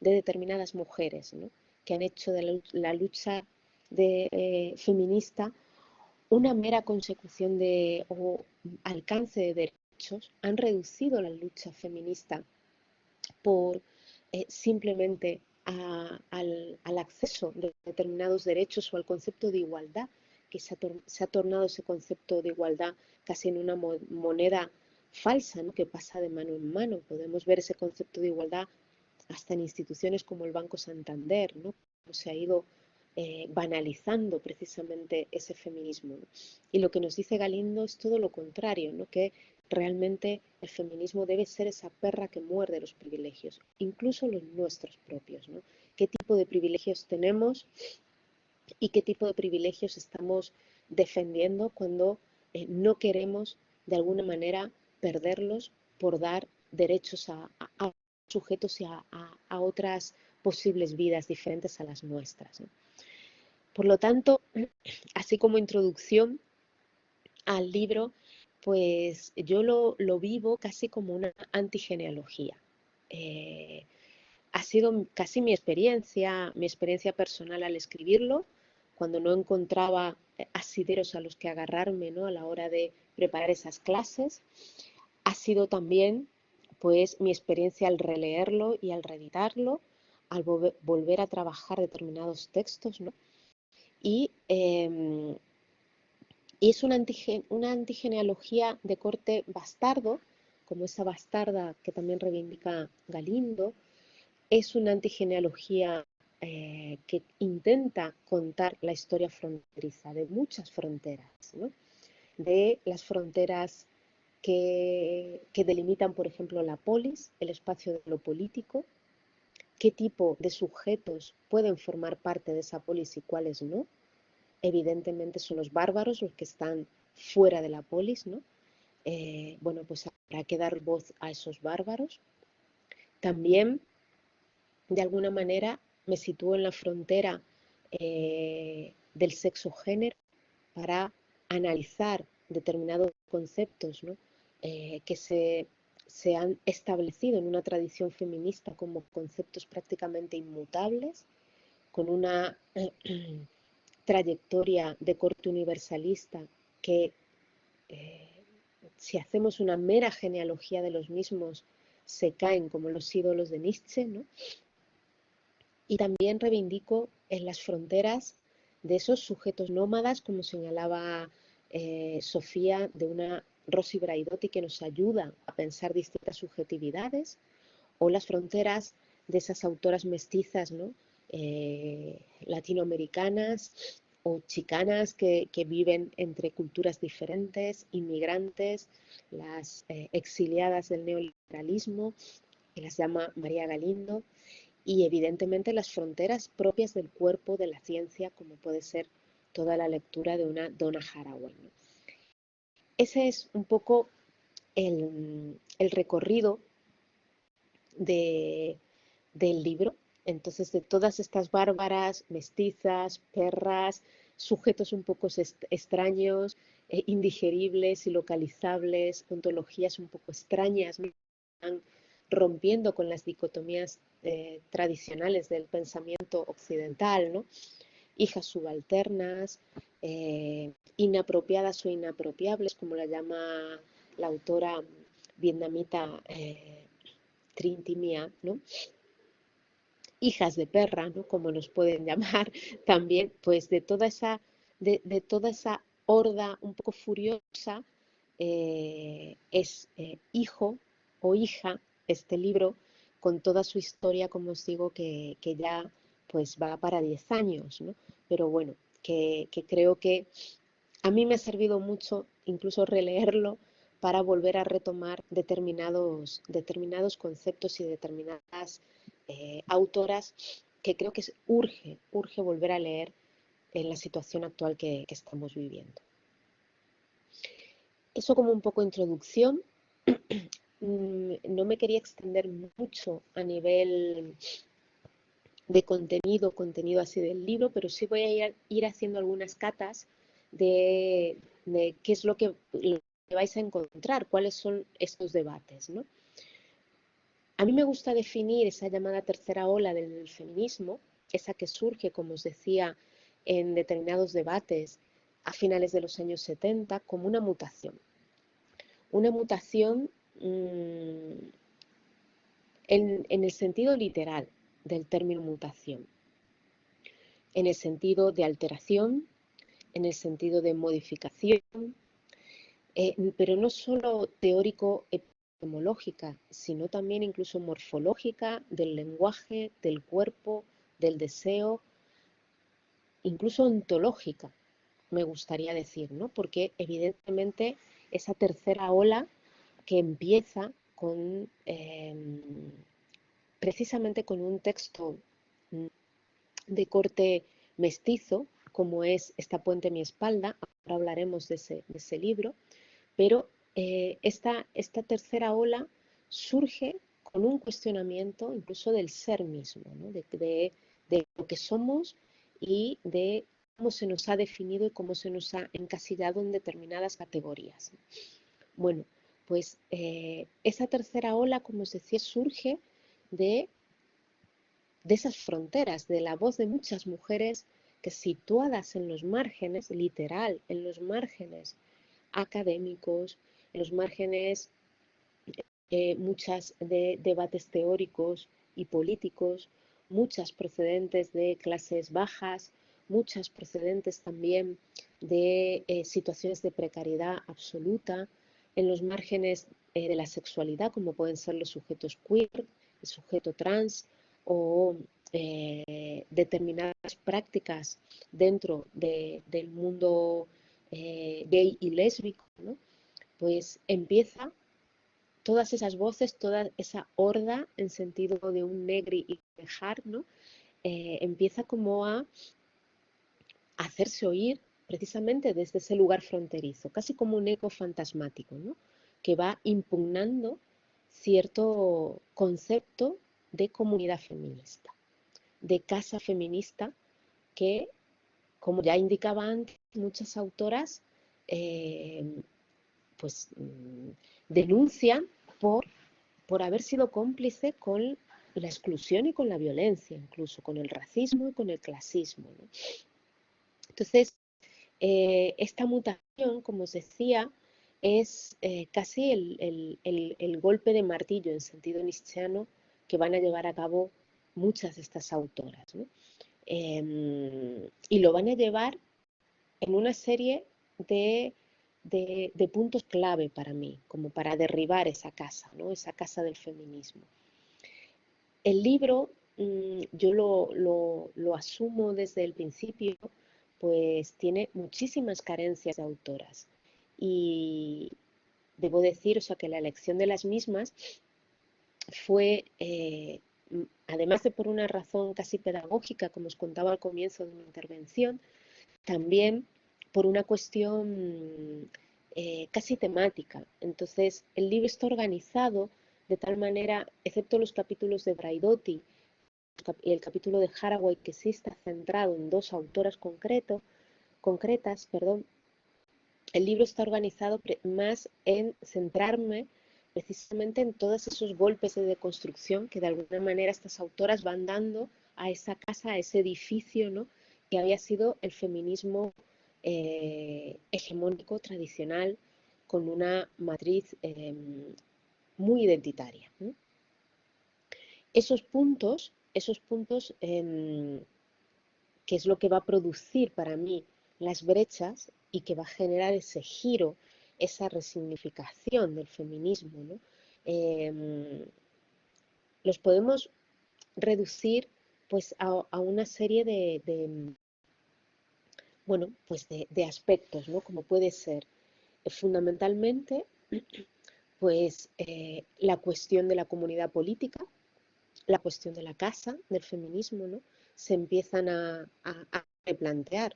de determinadas mujeres, ¿no? Que han hecho de la lucha feminista una mera consecución o alcance de derechos, han reducido la lucha feminista por simplemente al acceso de determinados derechos o al concepto de igualdad, que se ha tornado ese concepto de igualdad casi en una moneda falsa, ¿no? Que pasa de mano en mano. Podemos ver ese concepto de igualdad hasta en instituciones como el Banco Santander, ¿no? Cómo se ha ido banalizando precisamente ese feminismo, ¿no? Y lo que nos dice Galindo es todo lo contrario, ¿no? Que realmente el feminismo debe ser esa perra que muerde los privilegios, incluso los nuestros propios, ¿no? ¿Qué tipo de privilegios tenemos y qué tipo de privilegios estamos defendiendo cuando no queremos de alguna manera perderlos por dar derechos a sujetos y a otras posibles vidas diferentes a las nuestras, ¿no? Por lo tanto, así como introducción al libro, pues yo lo vivo casi como una antigenealogía. Ha sido casi mi experiencia personal al escribirlo, cuando no encontraba asideros a los que agarrarme, ¿no? A la hora de preparar esas clases. Ha sido también pues mi experiencia al releerlo y al reeditarlo, al volver a trabajar determinados textos, ¿no? Y es una antigenealogía de corte bastardo, como esa bastarda que también reivindica Galindo. Es una antigenealogía que intenta contar la historia fronteriza de muchas fronteras, ¿no? De las fronteras que delimitan, por ejemplo, la polis, el espacio de lo político, qué tipo de sujetos pueden formar parte de esa polis y cuáles no. Evidentemente son los bárbaros los que están fuera de la polis, ¿no? Bueno, pues habrá que dar voz a esos bárbaros. También, de alguna manera, me sitúo en la frontera del sexo-género para analizar determinados conceptos, ¿no? Que se han establecido en una tradición feminista como conceptos prácticamente inmutables, con una trayectoria de corte universalista que, si hacemos una mera genealogía de los mismos, se caen como los ídolos de Nietzsche, ¿no? Y también reivindico en las fronteras de esos sujetos nómadas, como señalaba Sofía, de una Rosy Braidotti que nos ayuda a pensar distintas subjetividades, o las fronteras de esas autoras mestizas, ¿no? Latinoamericanas o chicanas que viven entre culturas diferentes, inmigrantes, las exiliadas del neoliberalismo, que las llama María Galindo, y evidentemente las fronteras propias del cuerpo, de la ciencia, como puede ser toda la lectura de una Donna Haraway, ¿no? Ese es un poco el recorrido del libro. Entonces, de todas estas bárbaras, mestizas, perras, sujetos un poco extraños, indigeribles, ilocalizables, ontologías un poco extrañas, ¿no? Están rompiendo con las dicotomías tradicionales del pensamiento occidental, ¿no? Hijas subalternas, inapropiadas o inapropiables, como la llama la autora vietnamita Trinity Mia, ¿no? Hijas de perra, ¿no? Como nos pueden llamar también, pues de toda esa horda un poco furiosa, es hijo o hija este libro, con toda su historia, como os digo, que ya pues va para 10 años, ¿no? Pero bueno, que creo que a mí me ha servido mucho incluso releerlo para volver a retomar determinados conceptos y determinadas autoras que creo que urge volver a leer en la situación actual que estamos viviendo. Eso como un poco introducción. No me quería extender mucho a nivel de contenido así del libro, pero sí voy a ir haciendo algunas catas de qué es lo que vais a encontrar, cuáles son estos debates, ¿no? A mí me gusta definir esa llamada tercera ola del feminismo, esa que surge, como os decía, en determinados debates a finales de los años 70, como una mutación. Una mutación en el sentido literal del término mutación, en el sentido de alteración, en el sentido de modificación, pero no solo teórico-epistemológica, sino también incluso morfológica, del lenguaje, del cuerpo, del deseo, incluso ontológica, me gustaría decir, ¿no? Porque evidentemente esa tercera ola que empieza con, precisamente con un texto de corte mestizo, como es Esta puente a mi espalda, ahora hablaremos de ese libro, pero esta tercera ola surge con un cuestionamiento incluso del ser mismo, ¿no? de lo que somos y de cómo se nos ha definido y cómo se nos ha encasillado en determinadas categorías. Bueno, pues esa tercera ola, como os decía, surge de esas fronteras, de la voz de muchas mujeres que, situadas en los márgenes, literal, en los márgenes académicos, en los márgenes muchas de debates teóricos y políticos, muchas procedentes de clases bajas, muchas procedentes también de situaciones de precariedad absoluta, en los márgenes de la sexualidad, como pueden ser los sujetos queer, el sujeto trans o determinadas prácticas dentro del mundo gay y lésbico, ¿no? Pues empieza todas esas voces, toda esa horda en sentido de un negri y dejar, ¿no? Empieza como a hacerse oír precisamente desde ese lugar fronterizo, casi como un eco fantasmático, ¿no? Que va impugnando cierto concepto de comunidad feminista, de casa feminista, que, como ya indicaba antes, muchas autoras pues denuncian por haber sido cómplice con la exclusión y con la violencia, incluso con el racismo y con el clasismo, ¿no? Entonces, esta mutación, como os decía, es casi el golpe de martillo en sentido nietzscheano que van a llevar a cabo muchas de estas autoras, ¿no? Y lo van a llevar en una serie de puntos clave para mí, como para derribar esa casa, ¿no? Esa casa del feminismo. El libro, yo lo asumo desde el principio, pues tiene muchísimas carencias de autoras. Y debo decir, o sea, que la elección de las mismas fue, además de por una razón casi pedagógica, como os contaba al comienzo de mi intervención, también por una cuestión casi temática. Entonces, el libro está organizado de tal manera, excepto los capítulos de Braidotti y el capítulo de Haraway, que sí está centrado en dos autoras concretas, el libro está organizado más en centrarme precisamente en todos esos golpes de deconstrucción que de alguna manera estas autoras van dando a esa casa, a ese edificio, ¿no? Que había sido el feminismo hegemónico, tradicional, con una matriz muy identitaria, ¿no? Esos puntos que es lo que va a producir para mí las brechas y que va a generar ese giro, esa resignificación del feminismo, ¿no? Los podemos reducir pues a una serie bueno, pues de aspectos, ¿no? Como puede ser fundamentalmente pues la cuestión de la comunidad política, la cuestión de la casa, del feminismo, ¿no? Se empiezan a replantear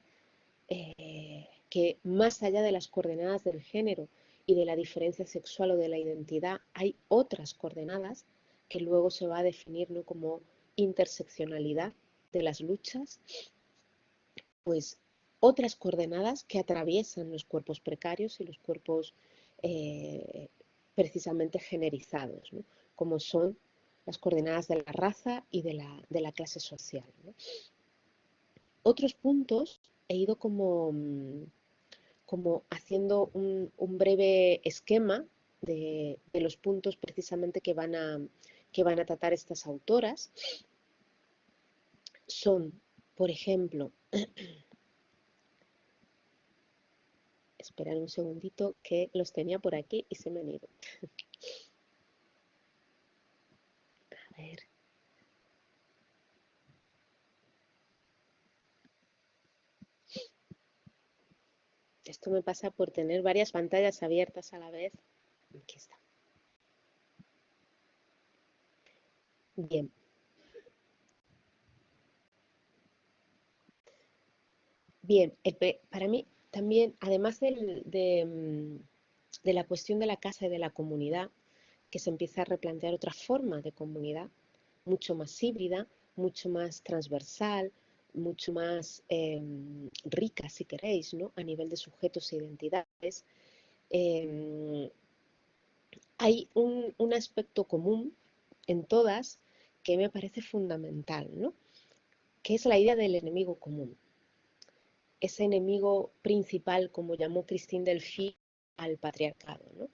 que más allá de las coordenadas del género y de la diferencia sexual o de la identidad, hay otras coordenadas que luego se va a definir, ¿no? Como interseccionalidad de las luchas, pues otras coordenadas que atraviesan los cuerpos precarios y los cuerpos precisamente generizados, ¿no? Como son las coordenadas de la raza y de la clase social, ¿no? Otros puntos he ido como haciendo un breve esquema de los puntos precisamente que van a tratar estas autoras. son, por ejemplo, esperad un segundito que los tenía por aquí y se me han ido. A ver. Esto me pasa por tener varias pantallas abiertas a la vez. Aquí está. Bien. Bien, para mí también, además de la cuestión de la casa y de la comunidad, que se empieza a replantear otra forma de comunidad, mucho más híbrida, mucho más transversal, mucho más rica, si queréis, ¿no? A nivel de sujetos e identidades. Hay un aspecto común en todas que me parece fundamental, ¿no? Que es la idea del enemigo común. Ese enemigo principal, como llamó Christine Delphi, al patriarcado, ¿no?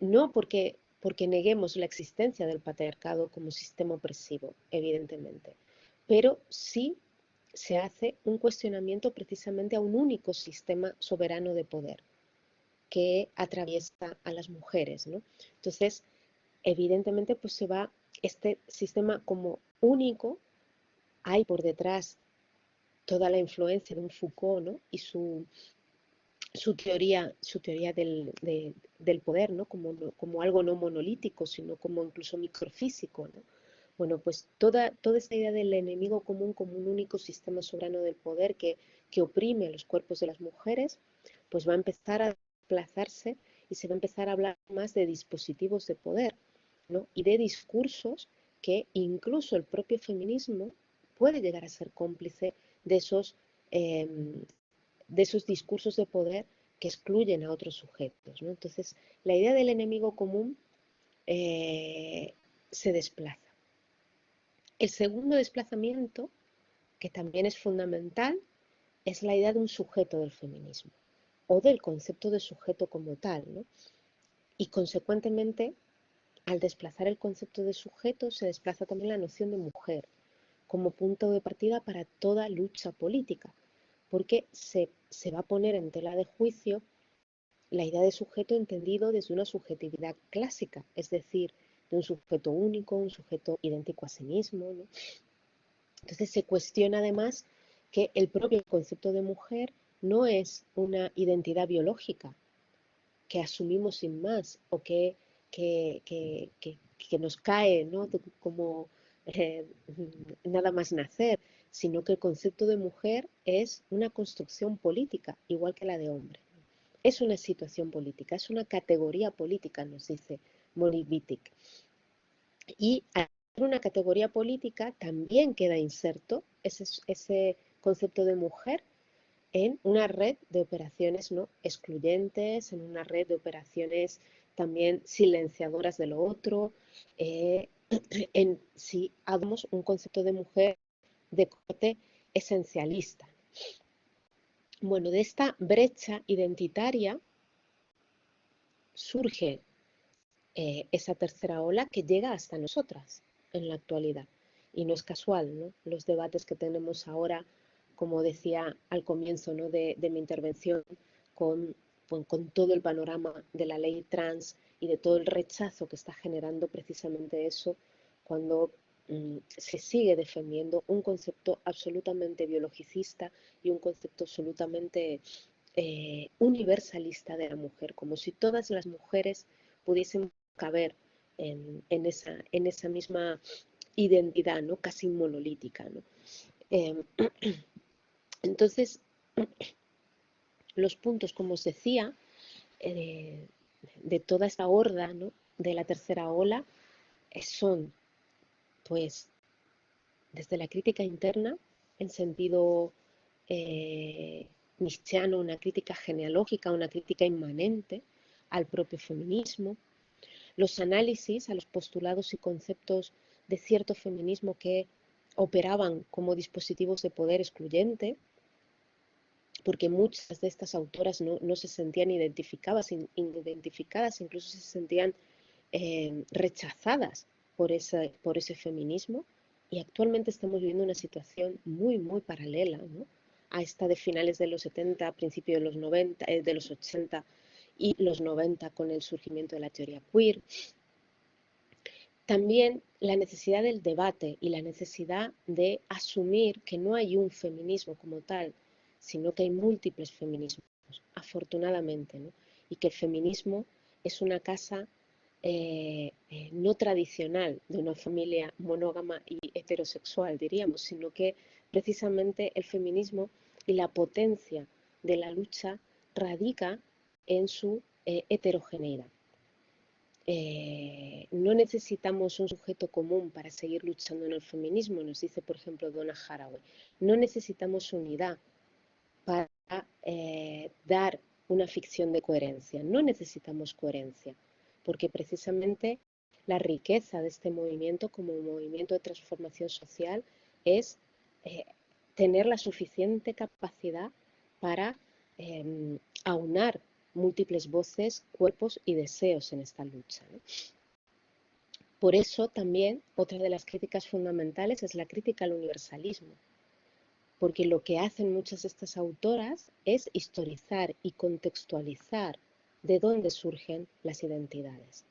No porque neguemos la existencia del patriarcado como sistema opresivo, evidentemente, pero sí se hace un cuestionamiento precisamente a un único sistema soberano de poder que atraviesa a las mujeres, ¿no? Entonces, evidentemente, pues se va este sistema como único, hay por detrás toda la influencia de un Foucault, ¿no? Y su teoría del poder, ¿no? Como algo no monolítico, sino como incluso microfísico, ¿no? Bueno, pues toda esta idea del enemigo común como un único sistema soberano del poder que oprime los cuerpos de las mujeres, pues va a empezar a desplazarse y se va a empezar a hablar más de dispositivos de poder, ¿no? Y de discursos que incluso el propio feminismo puede llegar a ser cómplice de esos eh, de esos discursos de poder que excluyen a otros sujetos, ¿no? Entonces, la idea del enemigo común se desplaza. El segundo desplazamiento, que también es fundamental, es la idea de un sujeto del feminismo o del concepto de sujeto como tal, ¿no? Y consecuentemente, al desplazar el concepto de sujeto, se desplaza también la noción de mujer como punto de partida para toda lucha política, porque se va a poner en tela de juicio la idea de sujeto entendido desde una subjetividad clásica, es decir, de un sujeto único, un sujeto idéntico a sí mismo, ¿no? Entonces se cuestiona además que el propio concepto de mujer no es una identidad biológica que asumimos sin más o que nos cae, ¿no? Como eh, nada más nacer, sino que el concepto de mujer es una construcción política, igual que la de hombre. Es una situación política, es una categoría política, nos dice Monique Wittig. Y al ser una categoría política también queda inserto ese concepto de mujer en una red de operaciones, ¿no? Excluyentes, en una red de operaciones también silenciadoras de lo otro, si hagamos un concepto de mujer de corte esencialista. Bueno, de esta brecha identitaria surge esa tercera ola que llega hasta nosotras en la actualidad. Y no es casual, ¿no? Los debates que tenemos ahora, como decía al comienzo, ¿no? de mi intervención, con todo el panorama de la ley trans y de todo el rechazo que está generando precisamente eso, cuando se sigue defendiendo un concepto absolutamente biologicista y un concepto absolutamente universalista de la mujer, como si todas las mujeres pudiesen caber en esa misma identidad, ¿no? Casi monolítica, ¿no? Entonces, los puntos, como os decía, de toda esta horda, ¿no? De la tercera ola, son, pues, desde la crítica interna, en sentido nietzscheano, una crítica genealógica, una crítica inmanente al propio feminismo, los análisis a los postulados y conceptos de cierto feminismo que operaban como dispositivos de poder excluyente, porque muchas de estas autoras no se sentían identificadas, incluso se sentían rechazadas por ese feminismo, Y actualmente estamos viviendo una situación muy, muy paralela, ¿no?, a esta de finales de los 70, principios de los 90, de los 80 y los 90 con el surgimiento de la teoría queer. También la necesidad del debate y la necesidad de asumir que no hay un feminismo como tal, sino que hay múltiples feminismos, afortunadamente, ¿no? Y que el feminismo es una casa no tradicional de una familia monógama y heterosexual, diríamos, sino que precisamente el feminismo y la potencia de la lucha radica en su heterogeneidad. No necesitamos un sujeto común para seguir luchando en el feminismo, nos dice, por ejemplo, Donna Haraway. No necesitamos unidad para dar una ficción de coherencia. No necesitamos coherencia, porque precisamente la riqueza de este movimiento como movimiento de transformación social es tener la suficiente capacidad para aunar múltiples voces, cuerpos y deseos en esta lucha, ¿no? Por eso también otra de las críticas fundamentales es la crítica al universalismo, porque lo que hacen muchas de estas autoras es historizar y contextualizar de dónde surgen las identidades,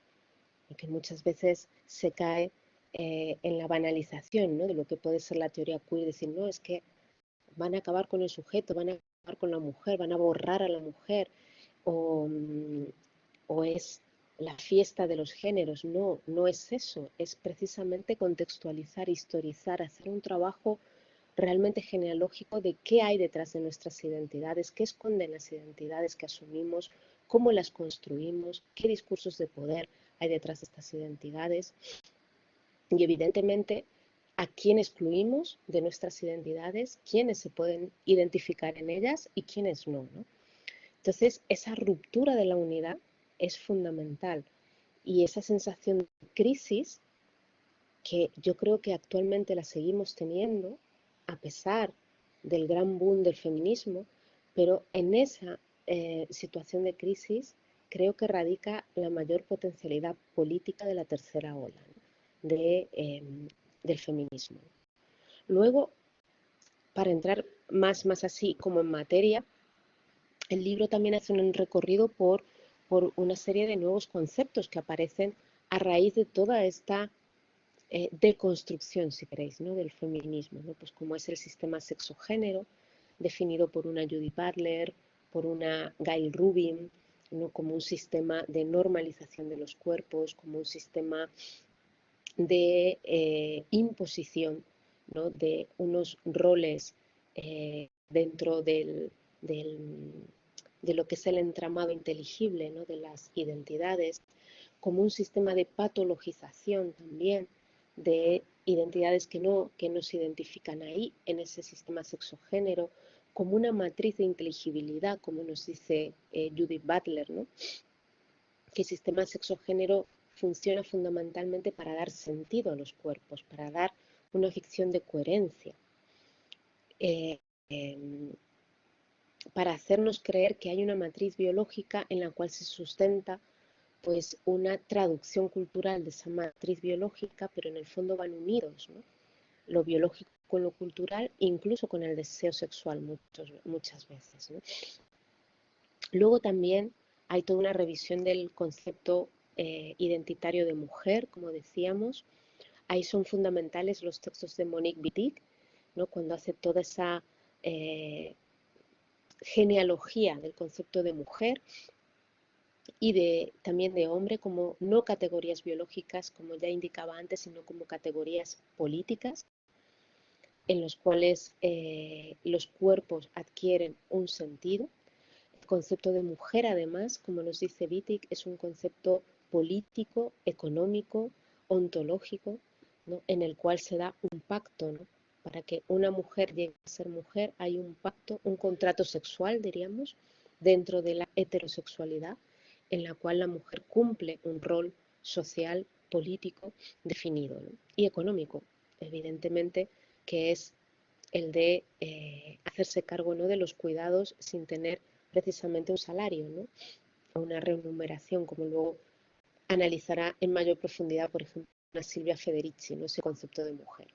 y que muchas veces se cae en la banalización, ¿no?, de lo que puede ser la teoría queer, decir, no, es que van a acabar con el sujeto, van a acabar con la mujer, van a borrar a la mujer, o es la fiesta de los géneros. No, no es eso, es precisamente contextualizar, historizar, hacer un trabajo realmente genealógico de qué hay detrás de nuestras identidades, qué esconden las identidades que asumimos, cómo las construimos, qué discursos de poder hay detrás de estas identidades y evidentemente a quién excluimos de nuestras identidades, quiénes se pueden identificar en ellas y quiénes no, ¿no? Entonces, esa ruptura de la unidad es fundamental y esa sensación de crisis que yo creo que actualmente la seguimos teniendo a pesar del gran boom del feminismo, pero en esa situación de crisis creo que radica la mayor potencialidad política de la tercera ola, ¿no?, del feminismo. Luego, para entrar más así como en materia, el libro también hace un recorrido por una serie de nuevos conceptos que aparecen a raíz de toda esta deconstrucción, si queréis, ¿no?, del feminismo, ¿no?, pues como es el sistema sexogénero, definido por una Judith Butler, por una Gail Rubin, ¿no?, como un sistema de normalización de los cuerpos, como un sistema de imposición, ¿no?, de unos roles dentro de lo que es el entramado inteligible, ¿no?, de las identidades, como un sistema de patologización también de identidades que no se identifican ahí en ese sistema sexogénero, como una matriz de inteligibilidad, como nos dice Judith Butler, ¿no?, que el sistema sexogénero funciona fundamentalmente para dar sentido a los cuerpos, para dar una ficción de coherencia, para hacernos creer que hay una matriz biológica en la cual se sustenta pues una traducción cultural de esa matriz biológica, pero en el fondo van unidos, ¿no?, lo biológico con lo cultural, incluso con el deseo sexual muchas veces, ¿no? Luego también hay toda una revisión del concepto identitario de mujer, como decíamos. Ahí son fundamentales los textos de Monique Wittig, ¿no?, cuando hace toda esa genealogía del concepto de mujer y también de hombre como no categorías biológicas, como ya indicaba antes, sino como categorías políticas, en los cuales los cuerpos adquieren un sentido. El concepto de mujer, además, como nos dice Wittig, es un concepto político, económico, ontológico, ¿no?, en el cual se da un pacto, ¿no? Para que una mujer llegue a ser mujer hay un pacto, un contrato sexual, diríamos, dentro de la heterosexualidad, en la cual la mujer cumple un rol social, político definido, ¿no?, y económico, evidentemente, que es el de hacerse cargo, ¿no?, de los cuidados sin tener precisamente un salario, ¿no?, o una remuneración, como luego analizará en mayor profundidad, por ejemplo, Silvia Federici, ¿no?, ese concepto de mujer.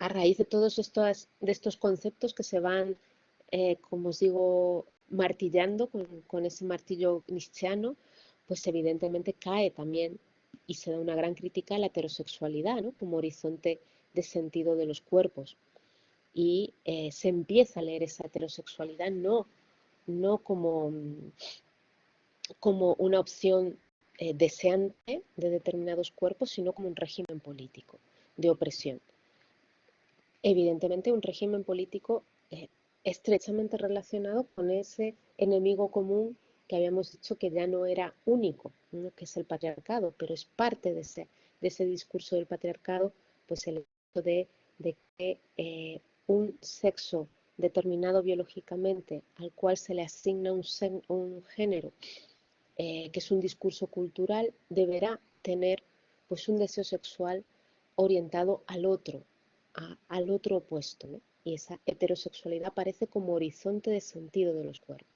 a raíz de todos estos conceptos que se van, como os digo, martillando con ese martillo nietzscheano, pues evidentemente cae también y se da una gran crítica a la heterosexualidad, ¿no? Como horizonte de sentido de los cuerpos. Y se empieza a leer esa heterosexualidad no como, como una opción deseante de determinados cuerpos, sino como un régimen político de opresión. Evidentemente un régimen político estrechamente relacionado con ese enemigo común que habíamos dicho que ya no era único, ¿no? Que es el patriarcado, pero es parte de ese discurso del patriarcado, pues el hecho de que un sexo determinado biológicamente al cual se le asigna un género, que es un discurso cultural, deberá tener pues un deseo sexual orientado al otro opuesto, ¿no? Y esa heterosexualidad aparece como horizonte de sentido de los cuerpos.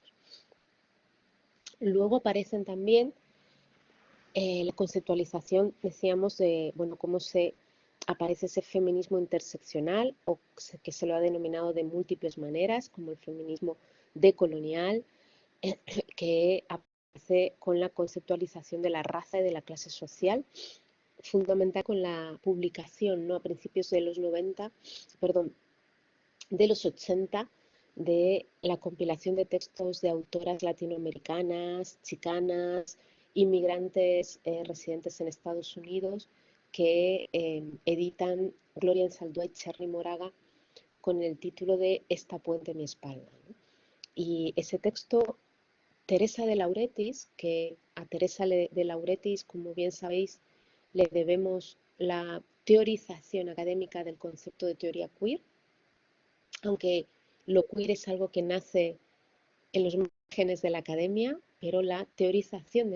Luego aparecen también la conceptualización, decíamos, de bueno, cómo se aparece ese feminismo interseccional, o que se lo ha denominado de múltiples maneras, como el feminismo decolonial, que aparece con la conceptualización de la raza y de la clase social, fundamental con la publicación, ¿no? A principios de los 90, perdón, de los 80, de la compilación de textos de autoras latinoamericanas, chicanas, inmigrantes residentes en Estados Unidos, que editan Gloria Anzaldúa y Cherry Moraga con el título de Esta puente mi espalda, ¿no? Y ese texto, Teresa de Lauretis, que a Teresa de Lauretis, como bien sabéis, le debemos la teorización académica del concepto de teoría queer, aunque lo queer es algo que nace en los márgenes de la academia, pero la teorización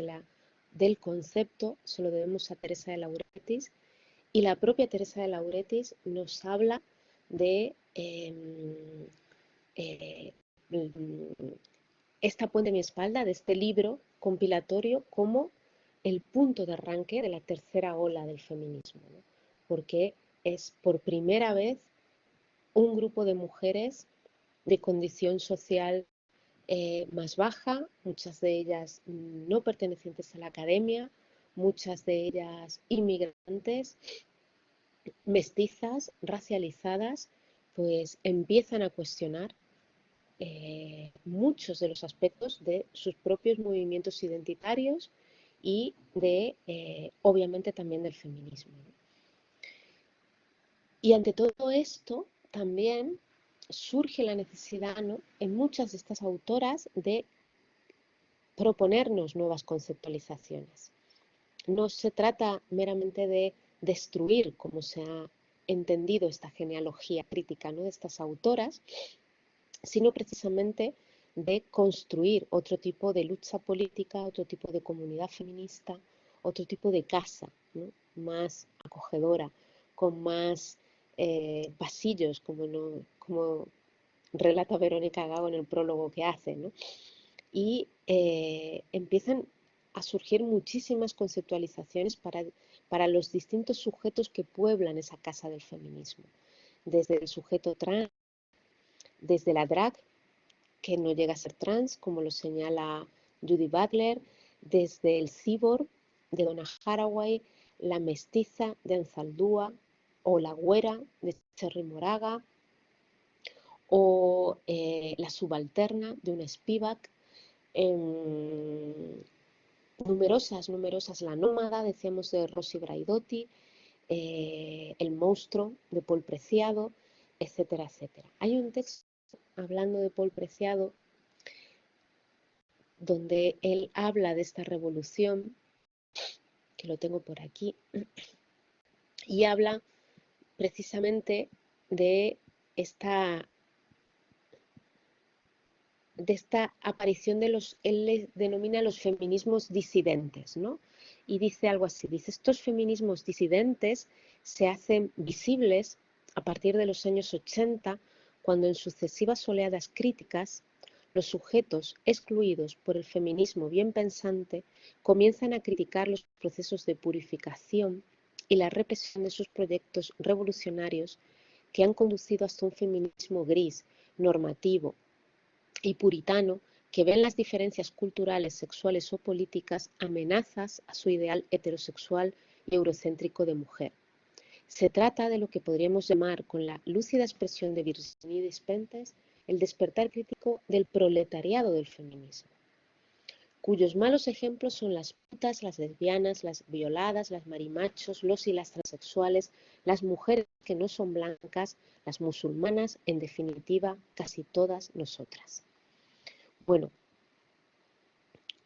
del concepto se lo debemos a Teresa de Lauretis, y la propia Teresa de Lauretis nos habla de Esta puente en mi espalda, de este libro compilatorio, como el punto de arranque de la tercera ola del feminismo, ¿no? Porque es por primera vez un grupo de mujeres de condición social más baja, muchas de ellas no pertenecientes a la academia, muchas de ellas inmigrantes, mestizas, racializadas, pues empiezan a cuestionar muchos de los aspectos de sus propios movimientos identitarios y obviamente también del feminismo, ¿no? Y ante todo esto también surge la necesidad, ¿no?, en muchas de estas autoras, de proponernos nuevas conceptualizaciones. No se trata meramente de destruir, como se ha entendido esta genealogía crítica, ¿no?, de estas autoras, sino precisamente de construir otro tipo de lucha política, otro tipo de comunidad feminista, otro tipo de casa, ¿no?, más acogedora, con más pasillos, como relata Verónica Gago en el prólogo que hace, ¿no? Y empiezan a surgir muchísimas conceptualizaciones para los distintos sujetos que pueblan esa casa del feminismo, desde el sujeto trans, desde la drag, que no llega a ser trans, como lo señala Judy Butler, desde el cyborg de Donna Haraway, la mestiza de Anzaldúa, o la güera de Cherry Moraga, o la subalterna de una Spivak, numerosas, la nómada, decíamos, de Rosy Braidotti, el monstruo de Paul Preciado, etcétera, etcétera. Hay un texto hablando de Paul Preciado donde él habla de esta revolución, que lo tengo por aquí, y habla precisamente de esta aparición él les denomina los feminismos disidentes, ¿no? Y dice algo así, dice: estos feminismos disidentes se hacen visibles a partir de los años 80, cuando en sucesivas oleadas críticas los sujetos excluidos por el feminismo bien pensante comienzan a criticar los procesos de purificación y la represión de sus proyectos revolucionarios que han conducido hasta un feminismo gris, normativo y puritano, que ven las diferencias culturales, sexuales o políticas amenazas a su ideal heterosexual y eurocéntrico de mujer. Se trata de lo que podríamos llamar, con la lúcida expresión de Virginie Despentes, el despertar crítico del proletariado del feminismo, cuyos malos ejemplos son las putas, las lesbianas, las violadas, las marimachos, los y las transexuales, las mujeres que no son blancas, las musulmanas, en definitiva, casi todas nosotras. Bueno,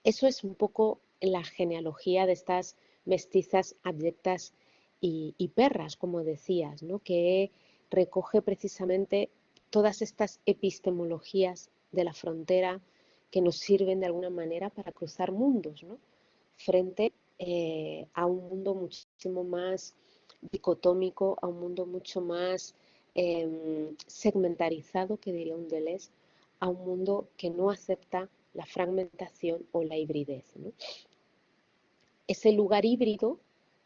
eso es un poco la genealogía de estas mestizas abyectas y perras, como decías, ¿no? Que recoge precisamente todas estas epistemologías de la frontera que nos sirven de alguna manera para cruzar mundos, ¿no? Frente a un mundo muchísimo más dicotómico, a un mundo mucho más segmentarizado, que diría un Deleuze, a un mundo que no acepta la fragmentación o la hibridez, ¿no? Ese lugar híbrido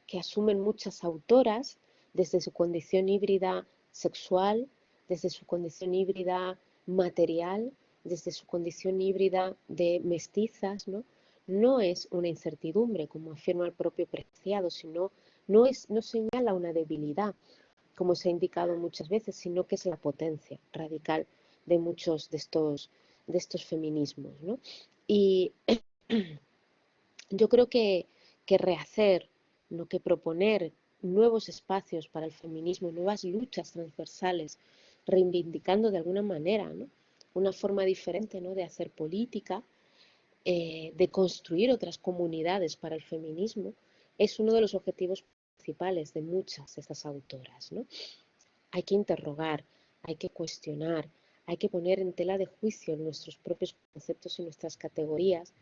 que asumen muchas autoras desde su condición híbrida sexual, desde su condición híbrida material, desde su condición híbrida de mestizas, ¿no? No es una incertidumbre, como afirma el propio Preciado, sino no señala una debilidad, como se ha indicado muchas veces, sino que es la potencia radical de muchos de estos feminismos, ¿no? Y yo creo que rehacer, ¿no? Que proponer nuevos espacios para el feminismo, nuevas luchas transversales, reivindicando de alguna manera, ¿no? Una forma diferente, ¿no? De hacer política, de construir otras comunidades para el feminismo, es uno de los objetivos principales de muchas de estas autoras, ¿no? Hay que interrogar, hay que cuestionar, hay que poner en tela de juicio nuestros propios conceptos y nuestras categorías,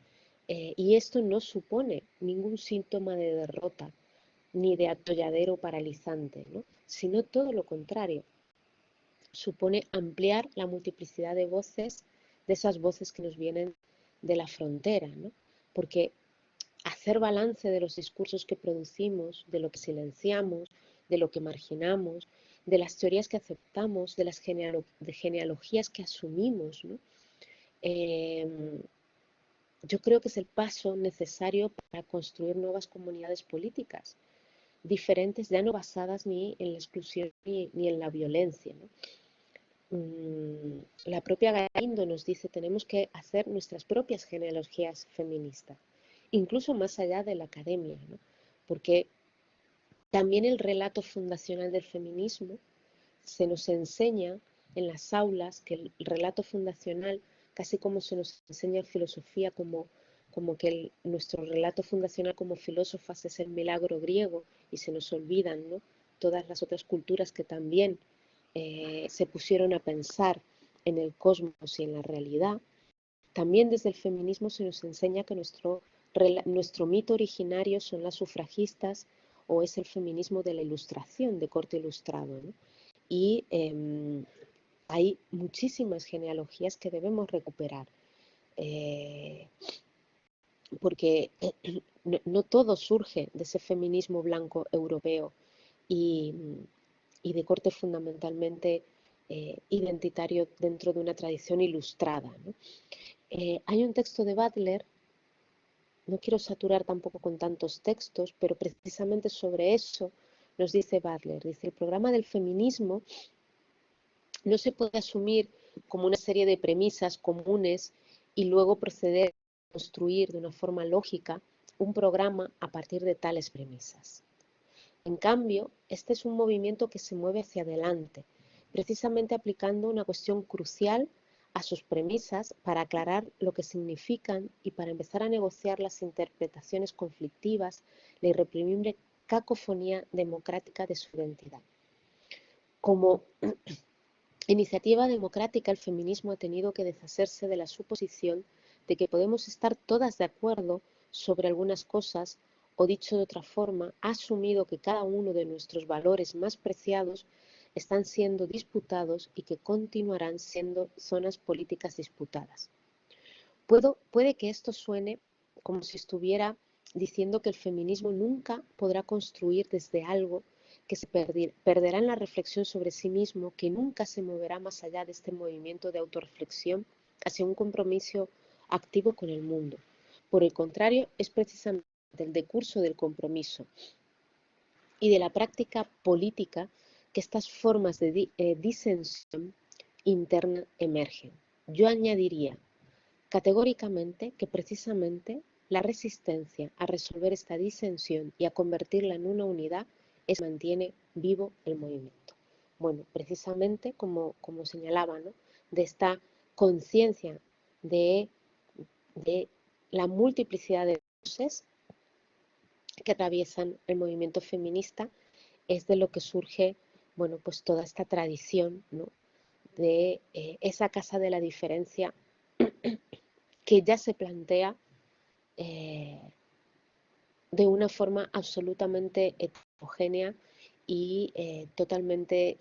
y esto no supone ningún síntoma de derrota ni de atolladero paralizante, ¿no? Sino todo lo contrario. Supone ampliar la multiplicidad de voces, de esas voces que nos vienen de la frontera, ¿no? Porque hacer balance de los discursos que producimos, de lo que silenciamos, de lo que marginamos, de las teorías que aceptamos, de las genealogías que asumimos, ¿no? Yo creo que es el paso necesario para construir nuevas comunidades políticas, diferentes, ya no basadas ni en la exclusión ni en la violencia, ¿no? La propia Galindo nos dice tenemos que hacer nuestras propias genealogías feministas, incluso más allá de la academia, ¿no? Porque también el relato fundacional del feminismo se nos enseña en las aulas que el relato fundacional, casi como se nos enseña en filosofía, como que nuestro relato fundacional como filósofas es el milagro griego y se nos olvidan, ¿no? Todas las otras culturas que también se pusieron a pensar en el cosmos y en la realidad. También desde el feminismo se nos enseña que nuestro mito originario son las sufragistas o es el feminismo de la ilustración, de corte ilustrado, ¿no? Y hay muchísimas genealogías que debemos recuperar, porque no todo surge de ese feminismo blanco europeo y de corte fundamentalmente identitario dentro de una tradición ilustrada, ¿no? Hay un texto de Butler, no quiero saturar tampoco con tantos textos, pero precisamente sobre eso nos dice Butler, dice, el programa del feminismo no se puede asumir como una serie de premisas comunes y luego proceder a construir de una forma lógica un programa a partir de tales premisas. En cambio, este es un movimiento que se mueve hacia adelante, precisamente aplicando una cuestión crucial a sus premisas para aclarar lo que significan y para empezar a negociar las interpretaciones conflictivas, la irreprimible cacofonía democrática de su identidad. Como iniciativa democrática, el feminismo ha tenido que deshacerse de la suposición de que podemos estar todas de acuerdo sobre algunas cosas, o dicho de otra forma, ha asumido que cada uno de nuestros valores más preciados están siendo disputados y que continuarán siendo zonas políticas disputadas. Puede que esto suene como si estuviera diciendo que el feminismo nunca podrá construir desde algo que se perderá en la reflexión sobre sí mismo, que nunca se moverá más allá de este movimiento de autorreflexión hacia un compromiso activo con el mundo. Por el contrario, es precisamente el decurso del compromiso y de la práctica política que estas formas de disensión interna emergen. Yo añadiría categóricamente que precisamente la resistencia a resolver esta disensión y a convertirla en una unidad es que mantiene vivo el movimiento. Bueno, precisamente como señalaba, ¿no? De esta conciencia de la multiplicidad de voces que atraviesan el movimiento feminista, es de lo que surge, bueno, pues toda esta tradición, ¿no? De esa casa de la diferencia que ya se plantea de una forma absolutamente heterogénea y totalmente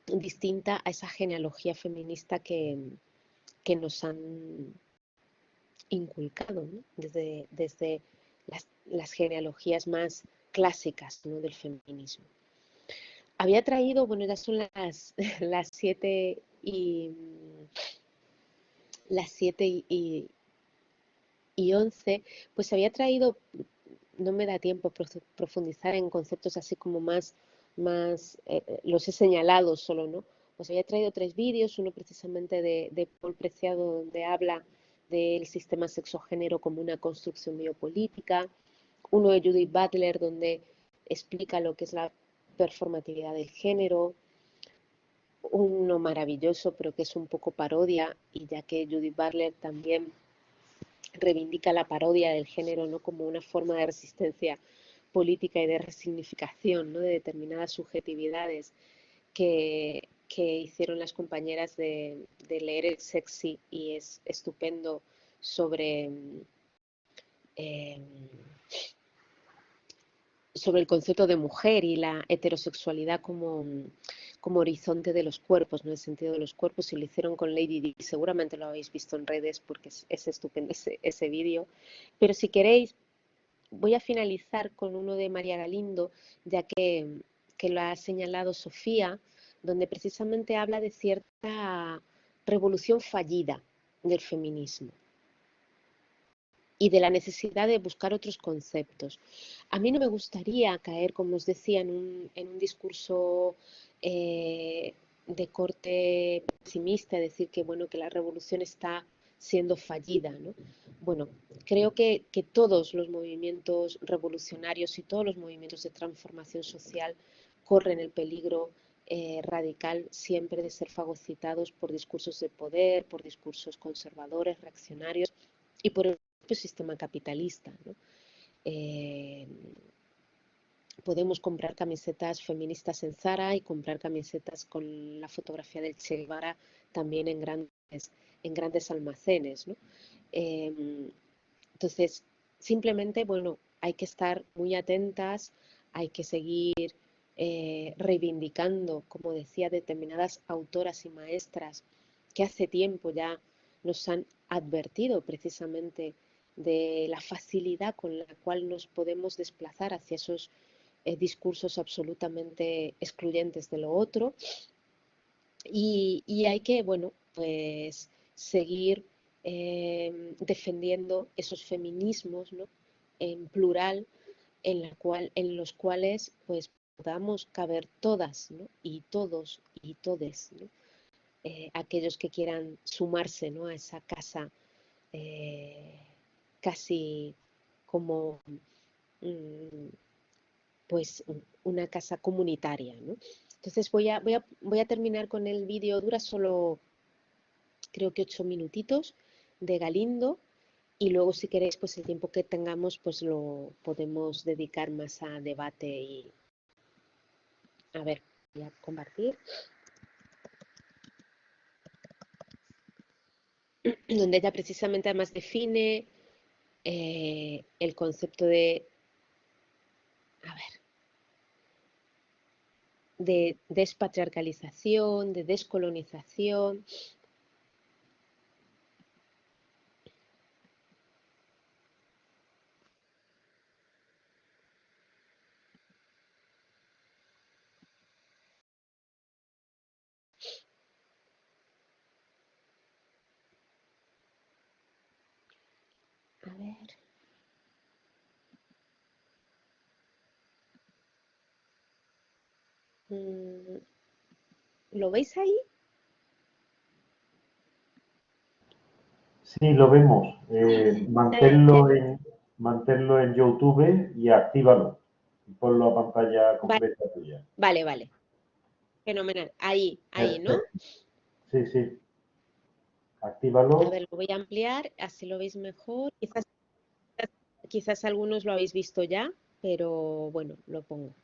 distinta a esa genealogía feminista que nos han inculcado, ¿no? desde las genealogías más clásicas, ¿no? Del feminismo. Había traído, bueno, ya son las 7 y 11, pues había traído, no me da tiempo profundizar en conceptos así como más los he señalado solo, ¿no? Pues había traído 3 vídeos, uno precisamente de Paul Preciado, donde habla del sistema sexogénero como una construcción biopolítica, uno de Judith Butler, donde explica lo que es la performatividad del género, uno maravilloso, pero que es un poco parodia, y ya que Judith Butler también reivindica la parodia del género, ¿no? Como una forma de resistencia política y de resignificación, ¿no? De determinadas subjetividades que hicieron las compañeras de leer el sexy, y es estupendo sobre el concepto de mujer y la heterosexualidad como horizonte de los cuerpos, ¿no? El sentido de los cuerpos, y lo hicieron con Lady Di. Seguramente lo habéis visto en redes porque es estupendo ese vídeo. Pero si queréis, voy a finalizar con uno de María Galindo, ya que lo ha señalado Sofía, donde precisamente habla de cierta revolución fallida del feminismo y de la necesidad de buscar otros conceptos. A mí no me gustaría caer, como os decía, en un discurso de corte pesimista, decir que, bueno, que la revolución está siendo fallida, ¿no? Bueno, creo que todos los movimientos revolucionarios y todos los movimientos de transformación social corren el peligro radical siempre de ser fagocitados por discursos de poder, por discursos conservadores, reaccionarios y por el sistema capitalista, ¿no? Podemos comprar camisetas feministas en Zara y comprar camisetas con la fotografía del Che Guevara también en grandes almacenes, ¿no? Entonces, simplemente, bueno, hay que estar muy atentas, hay que seguir reivindicando, como decía, determinadas autoras y maestras que hace tiempo ya nos han advertido precisamente de la facilidad con la cual nos podemos desplazar hacia esos discursos absolutamente excluyentes de lo otro, y hay que, bueno, pues seguir defendiendo esos feminismos, ¿no? En plural, en los cuales pues podamos caber todas, ¿no? Y todos y todes, ¿no? Aquellos que quieran sumarse, ¿no? A esa casa casi como pues una casa comunitaria, ¿no? Entonces voy a terminar con el vídeo, dura solo creo que 8 minutitos, de Galindo, y luego si queréis pues el tiempo que tengamos pues lo podemos dedicar más a debate y a ver, voy a compartir, donde ella precisamente además define el concepto de, a ver, de despatriarcalización, de descolonización. A ver. Mm, ¿Lo veis ahí? Sí, lo vemos. Eh, Manténlo en YouTube y actívalo. Y ponlo a pantalla Vale, completa tuya. vale, vale. Fenomenal. Ahí, ¿no? Perfecto. Sí, sí. A Actívalo. ver, lo voy a ampliar, así lo veis mejor. Quizás algunos lo habéis visto ya, pero bueno, lo pongo.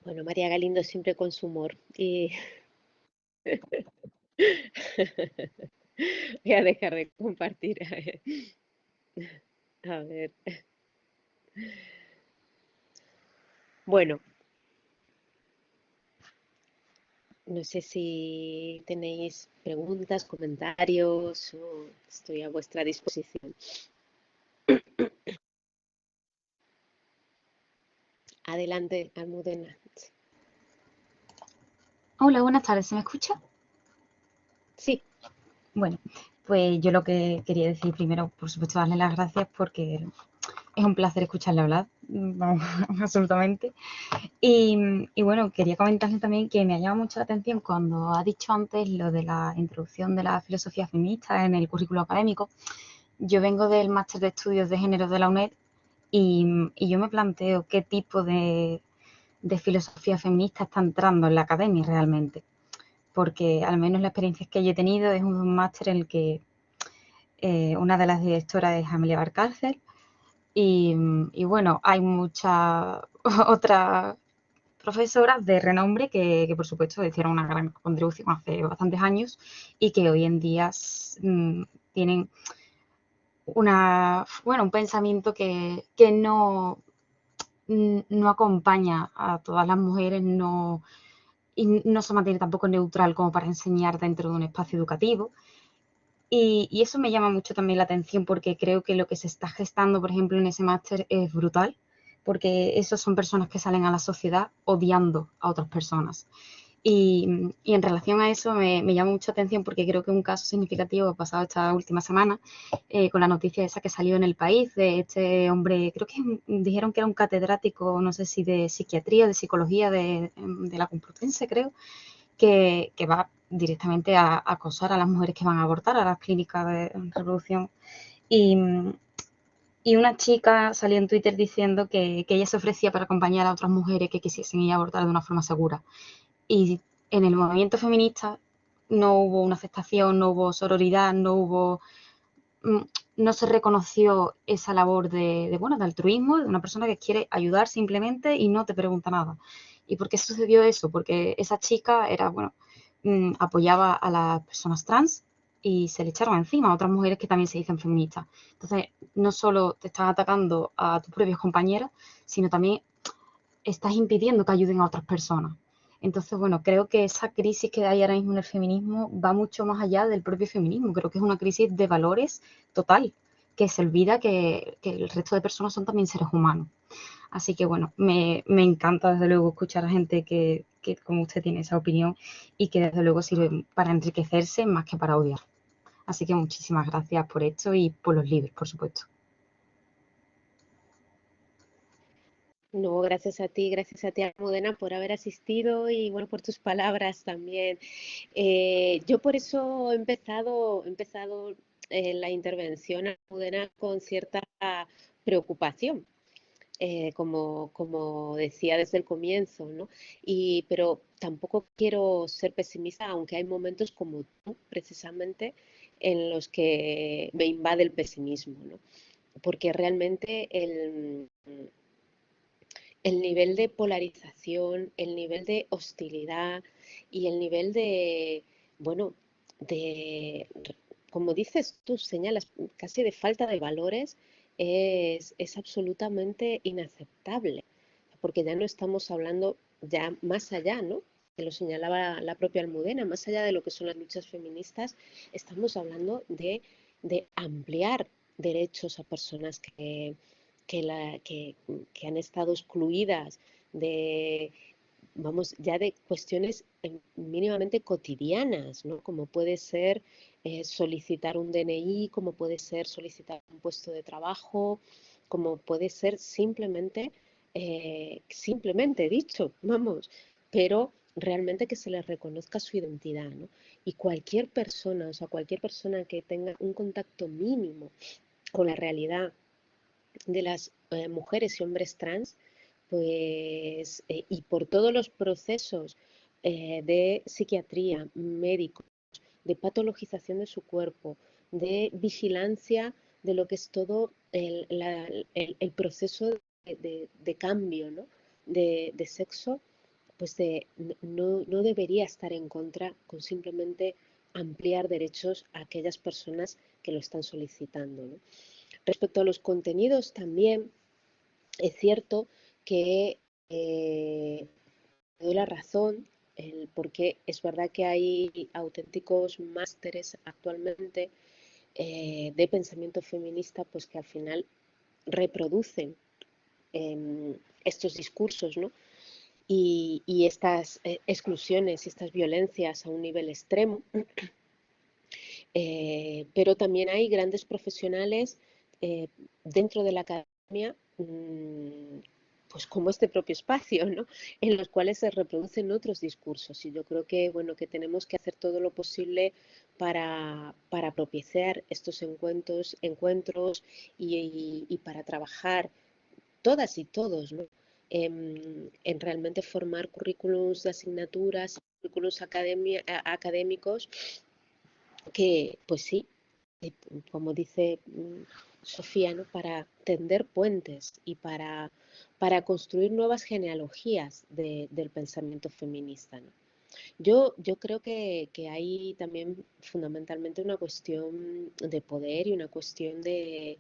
Bueno, María Galindo siempre con su humor. Y voy a dejar de compartir. A ver. Bueno, no sé si tenéis preguntas, comentarios, o estoy a vuestra disposición. Adelante, Almudena. Hola, buenas tardes. ¿Se me escucha? Sí, Bueno, pues yo lo que quería decir primero, por supuesto, darle las gracias porque es un placer escucharle hablar, vamos, absolutamente. Y bueno, quería comentarle también que me ha llamado mucho la atención cuando ha dicho antes lo de la introducción de la filosofía feminista en el currículo académico. Yo vengo del máster de estudios de género de la UNED y yo me planteo qué tipo de filosofía feminista está entrando en la academia realmente, porque al menos la experiencia que yo he tenido es un máster en el que una de las directoras es Amelia Valcárcel y bueno, hay muchas otras profesoras de renombre que por supuesto hicieron una gran contribución hace bastantes años y que hoy en día tienen un pensamiento que no acompaña a todas las mujeres, y no se mantiene tampoco neutral como para enseñar dentro de un espacio educativo. Y eso me llama mucho también la atención porque creo que lo que se está gestando, por ejemplo, en ese máster es brutal, porque esos son personas que salen a la sociedad odiando a otras personas. Y en relación a eso me llama mucho atención porque creo que un caso significativo ha pasado esta última semana con la noticia esa que salió en El País de este hombre, creo que dijeron que era un catedrático, no sé si de psiquiatría, de psicología de la Complutense, creo, que va directamente a acosar a las mujeres que van a abortar a las clínicas de reproducción. Y, y una chica salió en Twitter diciendo que ella se ofrecía para acompañar a otras mujeres que quisiesen ir a abortar de una forma segura. Y en el movimiento feminista no hubo una aceptación, no hubo sororidad, no se reconoció esa labor de altruismo, de una persona que quiere ayudar simplemente y no te pregunta nada. ¿Y por qué sucedió eso? Porque esa chica apoyaba a las personas trans y se le echaron encima a otras mujeres que también se dicen feministas. Entonces, no solo te están atacando a tus propias compañeras, sino también estás impidiendo que ayuden a otras personas. Entonces, bueno, creo que esa crisis que hay ahora mismo en el feminismo va mucho más allá del propio feminismo. Creo que es una crisis de valores total, que se olvida que el resto de personas son también seres humanos. Así que, bueno, me encanta desde luego escuchar a gente que como usted tiene esa opinión y que desde luego sirve para enriquecerse más que para odiar. Así que muchísimas gracias por esto y por los libros, por supuesto. no, gracias a ti, Almudena, por haber asistido y bueno, por tus palabras también. Yo por eso he empezado la intervención, Almudena, con cierta preocupación, como decía desde el comienzo, ¿no? Pero tampoco quiero ser pesimista, aunque hay momentos como tú, precisamente, en los que me invade el pesimismo, ¿no? Porque realmente el nivel de polarización, el nivel de hostilidad y el nivel bueno, de, como dices tú, señalas, casi de falta de valores, es absolutamente inaceptable, porque ya no estamos hablando ya más allá, ¿no? Que lo señalaba la propia Almudena, más allá de lo que son las luchas feministas, estamos hablando de ampliar derechos a personas que han estado excluidas de, vamos, ya de cuestiones mínimamente cotidianas, ¿no? Como puede ser solicitar un DNI, como puede ser solicitar un puesto de trabajo, como puede ser simplemente dicho, vamos, pero realmente que se les reconozca su identidad, ¿no? Y cualquier persona, o sea, cualquier persona que tenga un contacto mínimo con la realidad de las mujeres y hombres trans, pues, y por todos los procesos de psiquiatría, médicos, de patologización de su cuerpo, de vigilancia de lo que es todo el proceso de cambio, ¿no? de sexo, pues no debería estar en contra con simplemente ampliar derechos a aquellas personas que lo están solicitando, ¿no? Respecto a los contenidos también es cierto que doy la razón, porque es verdad que hay auténticos másteres actualmente de pensamiento feminista, pues que al final reproducen estos discursos, ¿no? Y estas exclusiones y estas violencias a un nivel extremo. Pero también hay grandes profesionales dentro de la academia, pues como este propio espacio, ¿no? En los cuales se reproducen otros discursos. Y yo creo que, bueno, que tenemos que hacer todo lo posible para propiciar estos encuentros y para trabajar todas y todos, ¿no? En realmente formar currículums de asignaturas, currículums académicos que, pues sí, como dice Sofía, ¿no? Para tender puentes y para construir nuevas genealogías del pensamiento feminista, ¿no? Yo creo que hay también fundamentalmente una cuestión de poder y una cuestión de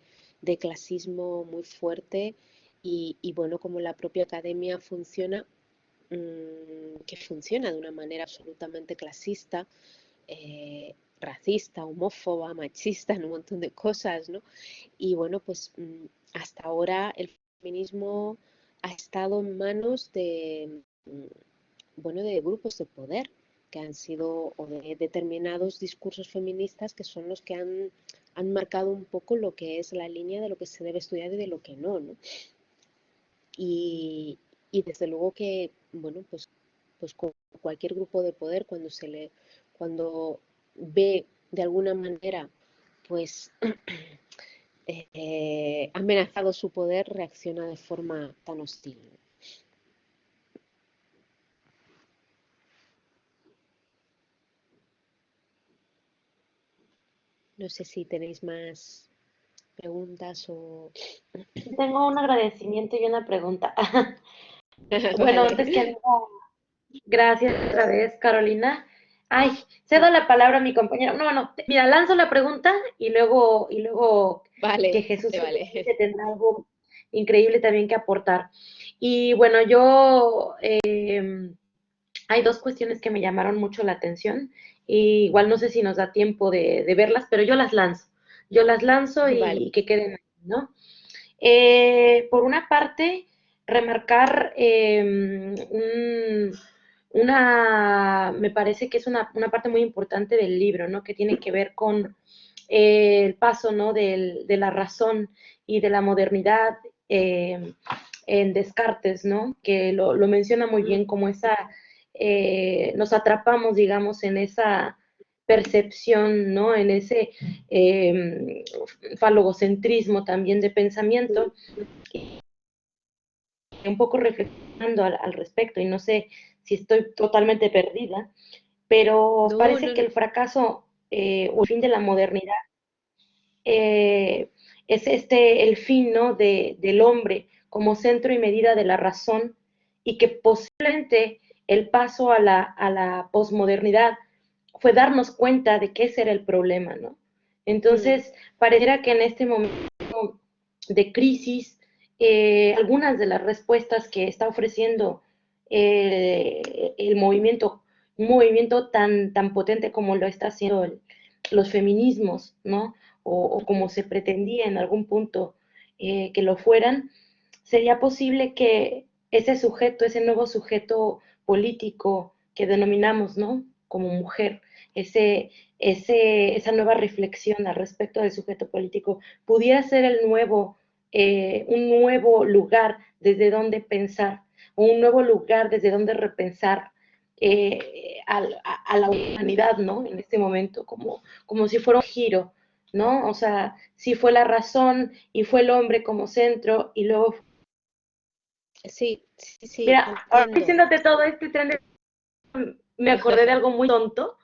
clasismo muy fuerte y bueno, como la propia academia funciona, que funciona de una manera absolutamente clasista, racista, homófoba, machista, en un montón de cosas, ¿no? Y bueno, pues hasta ahora el feminismo ha estado en manos de, bueno, de grupos de poder que han sido, o de determinados discursos feministas que son los que han marcado un poco lo que es la línea de lo que se debe estudiar y de lo que no, ¿no? Y, y desde luego que, bueno, pues cualquier grupo de poder cuando ve de alguna manera, pues amenazado su poder, reacciona de forma tan hostil. No sé si tenéis más preguntas o... Tengo un agradecimiento y una pregunta. Bueno, Vale. antes que nada, gracias otra vez, Carolina. Ay, cedo la palabra a mi compañera. No, no, mira, lanzo la pregunta y luego que Vale, Jesús vale. seguramente tendrá algo increíble también que aportar. Y bueno, yo hay dos cuestiones que me llamaron mucho la atención. Y igual no sé si nos da tiempo de verlas, pero yo las lanzo. Yo las lanzo Vale. y que queden ahí, ¿no? Por una parte, remarcar me parece que es una parte muy importante del libro, ¿no? Que tiene que ver con el paso, ¿no? De la razón y de la modernidad en Descartes, ¿no? Que lo menciona muy bien como nos atrapamos, digamos, en esa percepción, ¿no? En ese falogocentrismo también de pensamiento, un poco reflexionando al respecto, y no sé si estoy totalmente perdida, pero No, parece no, que no. el fracaso o el fin de la modernidad es el fin, ¿no? Del hombre como centro y medida de la razón, y que posiblemente el paso a la posmodernidad fue darnos cuenta de que ese era el problema, ¿no? Entonces, pareciera que en este momento de crisis, algunas de las respuestas que está ofreciendo el movimiento, un movimiento tan potente como lo está haciendo los feminismos, ¿no? O como se pretendía en algún punto que lo fueran, sería posible que ese nuevo sujeto político que denominamos, ¿no? Como mujer, esa nueva reflexión al respecto del sujeto político, pudiera ser un nuevo lugar desde donde pensar, o un nuevo lugar desde donde repensar a la humanidad, ¿no? En este momento, como si fuera un giro, ¿no? O sea, si fue la razón y fue el hombre como centro y luego... Sí, sí, sí, Mira, ahora entiendo. diciéndote todo este tren me acordé de algo muy tonto,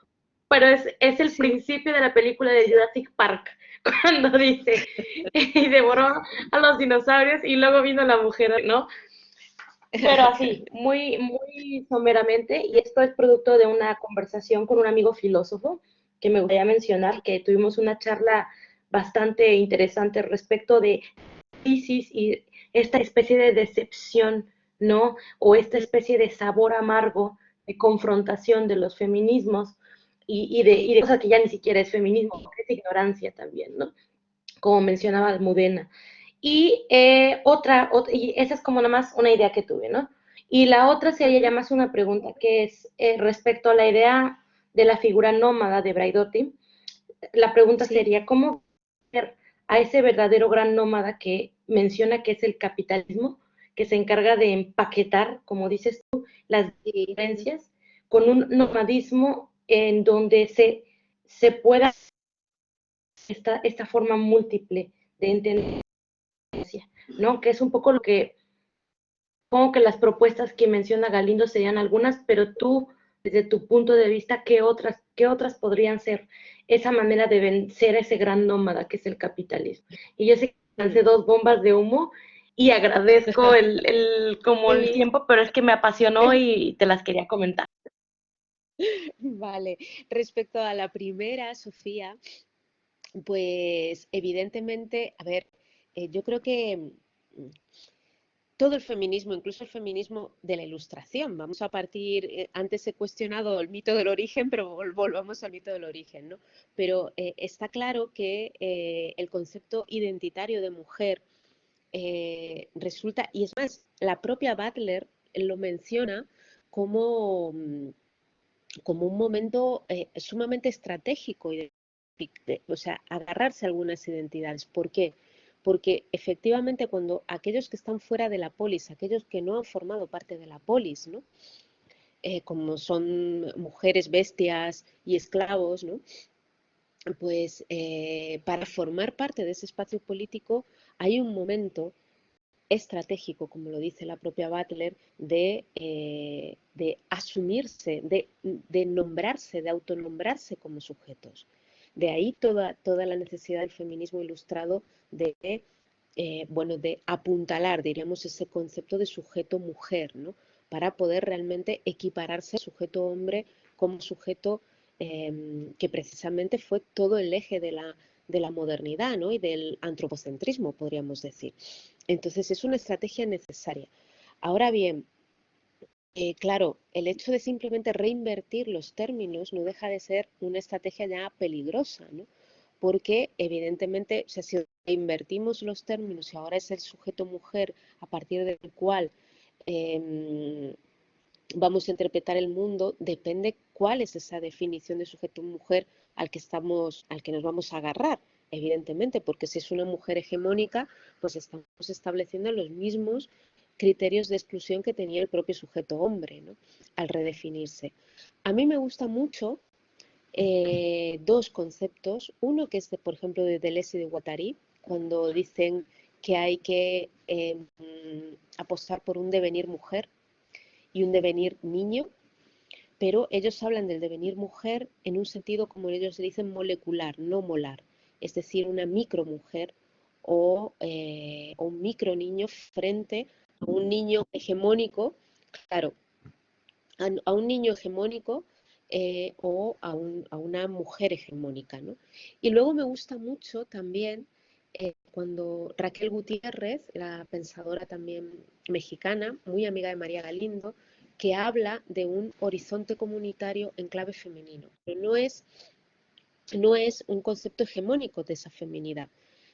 pero es el Sí, principio de la película de Jurassic Park, cuando dice, y devoró a los dinosaurios y luego vino la mujer, ¿no? Pero así, muy someramente, y esto es producto de una conversación con un amigo filósofo que me gustaría mencionar, que tuvimos una charla bastante interesante respecto de crisis y esta especie de decepción, ¿no? O esta especie de sabor amargo de confrontación de los feminismos y de cosas que ya ni siquiera es feminismo, es ignorancia también, ¿no? Como mencionaba Almudena. Y y esa es como nada más una idea que tuve, ¿no? Y la otra sería ya más una pregunta, que es respecto a la idea de la figura nómada de Braidotti. La pregunta Sí, sería, ¿cómo ver a ese verdadero gran nómada que menciona que es el capitalismo, que se encarga de empaquetar, como dices tú, las sí. diferencias, con un nomadismo en donde se pueda esta forma múltiple de entender, ¿no? Que es un poco lo que, supongo que las propuestas que menciona Galindo serían algunas, pero tú, desde tu punto de vista, qué otras podrían ser esa manera de vencer a ese gran nómada que es el capitalismo? Y yo sé que lancé dos bombas de humo y agradezco como el Sí, tiempo, pero es que me apasionó y te las quería comentar. vale. Respecto a la primera, Sofía, pues evidentemente, a ver, yo creo que todo el feminismo, incluso el feminismo de la Ilustración, vamos a partir, antes he cuestionado el mito del origen, pero volvamos al mito del origen, ¿no? Pero está claro que el concepto identitario de mujer resulta, y es más, la propia Butler lo menciona como, como un momento sumamente estratégico, o sea, agarrarse a algunas identidades. ¿Por qué? Porque efectivamente cuando aquellos que están fuera de la polis, aquellos que no han formado parte de la polis, ¿no? Como son mujeres bestias y esclavos, ¿no? Pues para formar parte de ese espacio político hay un momento estratégico, como lo dice la propia Butler, de asumirse, de nombrarse, de autonombrarse como sujetos. De ahí toda la necesidad del feminismo ilustrado bueno, de apuntalar, diríamos, ese concepto de sujeto mujer, ¿no? Para poder realmente equipararse al sujeto hombre como sujeto que precisamente fue todo el eje de la modernidad, ¿no? Y del antropocentrismo, podríamos decir. Entonces es una estrategia necesaria. Ahora bien, claro, el hecho de simplemente reinvertir los términos no deja de ser una estrategia ya peligrosa, ¿no? Porque evidentemente, o sea, si invertimos los términos y ahora es el sujeto mujer a partir del cual eh, vamos a interpretar el mundo, depende cuál es esa definición de sujeto mujer al que nos vamos a agarrar, evidentemente, porque si es una mujer hegemónica, pues estamos estableciendo los mismos criterios de exclusión que tenía el propio sujeto hombre, ¿no? Al redefinirse. A mí me gusta mucho dos conceptos. Uno que es, por ejemplo, de Deleuze y de Guattari, cuando dicen que hay que apostar por un devenir mujer y un devenir niño, pero ellos hablan del devenir mujer en un sentido, como ellos dicen, molecular, no molar, es decir, una micromujer o un micro niño frente a un niño hegemónico, claro, a un niño hegemónico a una mujer hegemónica, ¿no? Y luego me gusta mucho también cuando Raquel Gutiérrez, la pensadora también mexicana, muy amiga de María Galindo, que habla de un horizonte comunitario en clave femenino. Pero no es un concepto hegemónico de esa feminidad,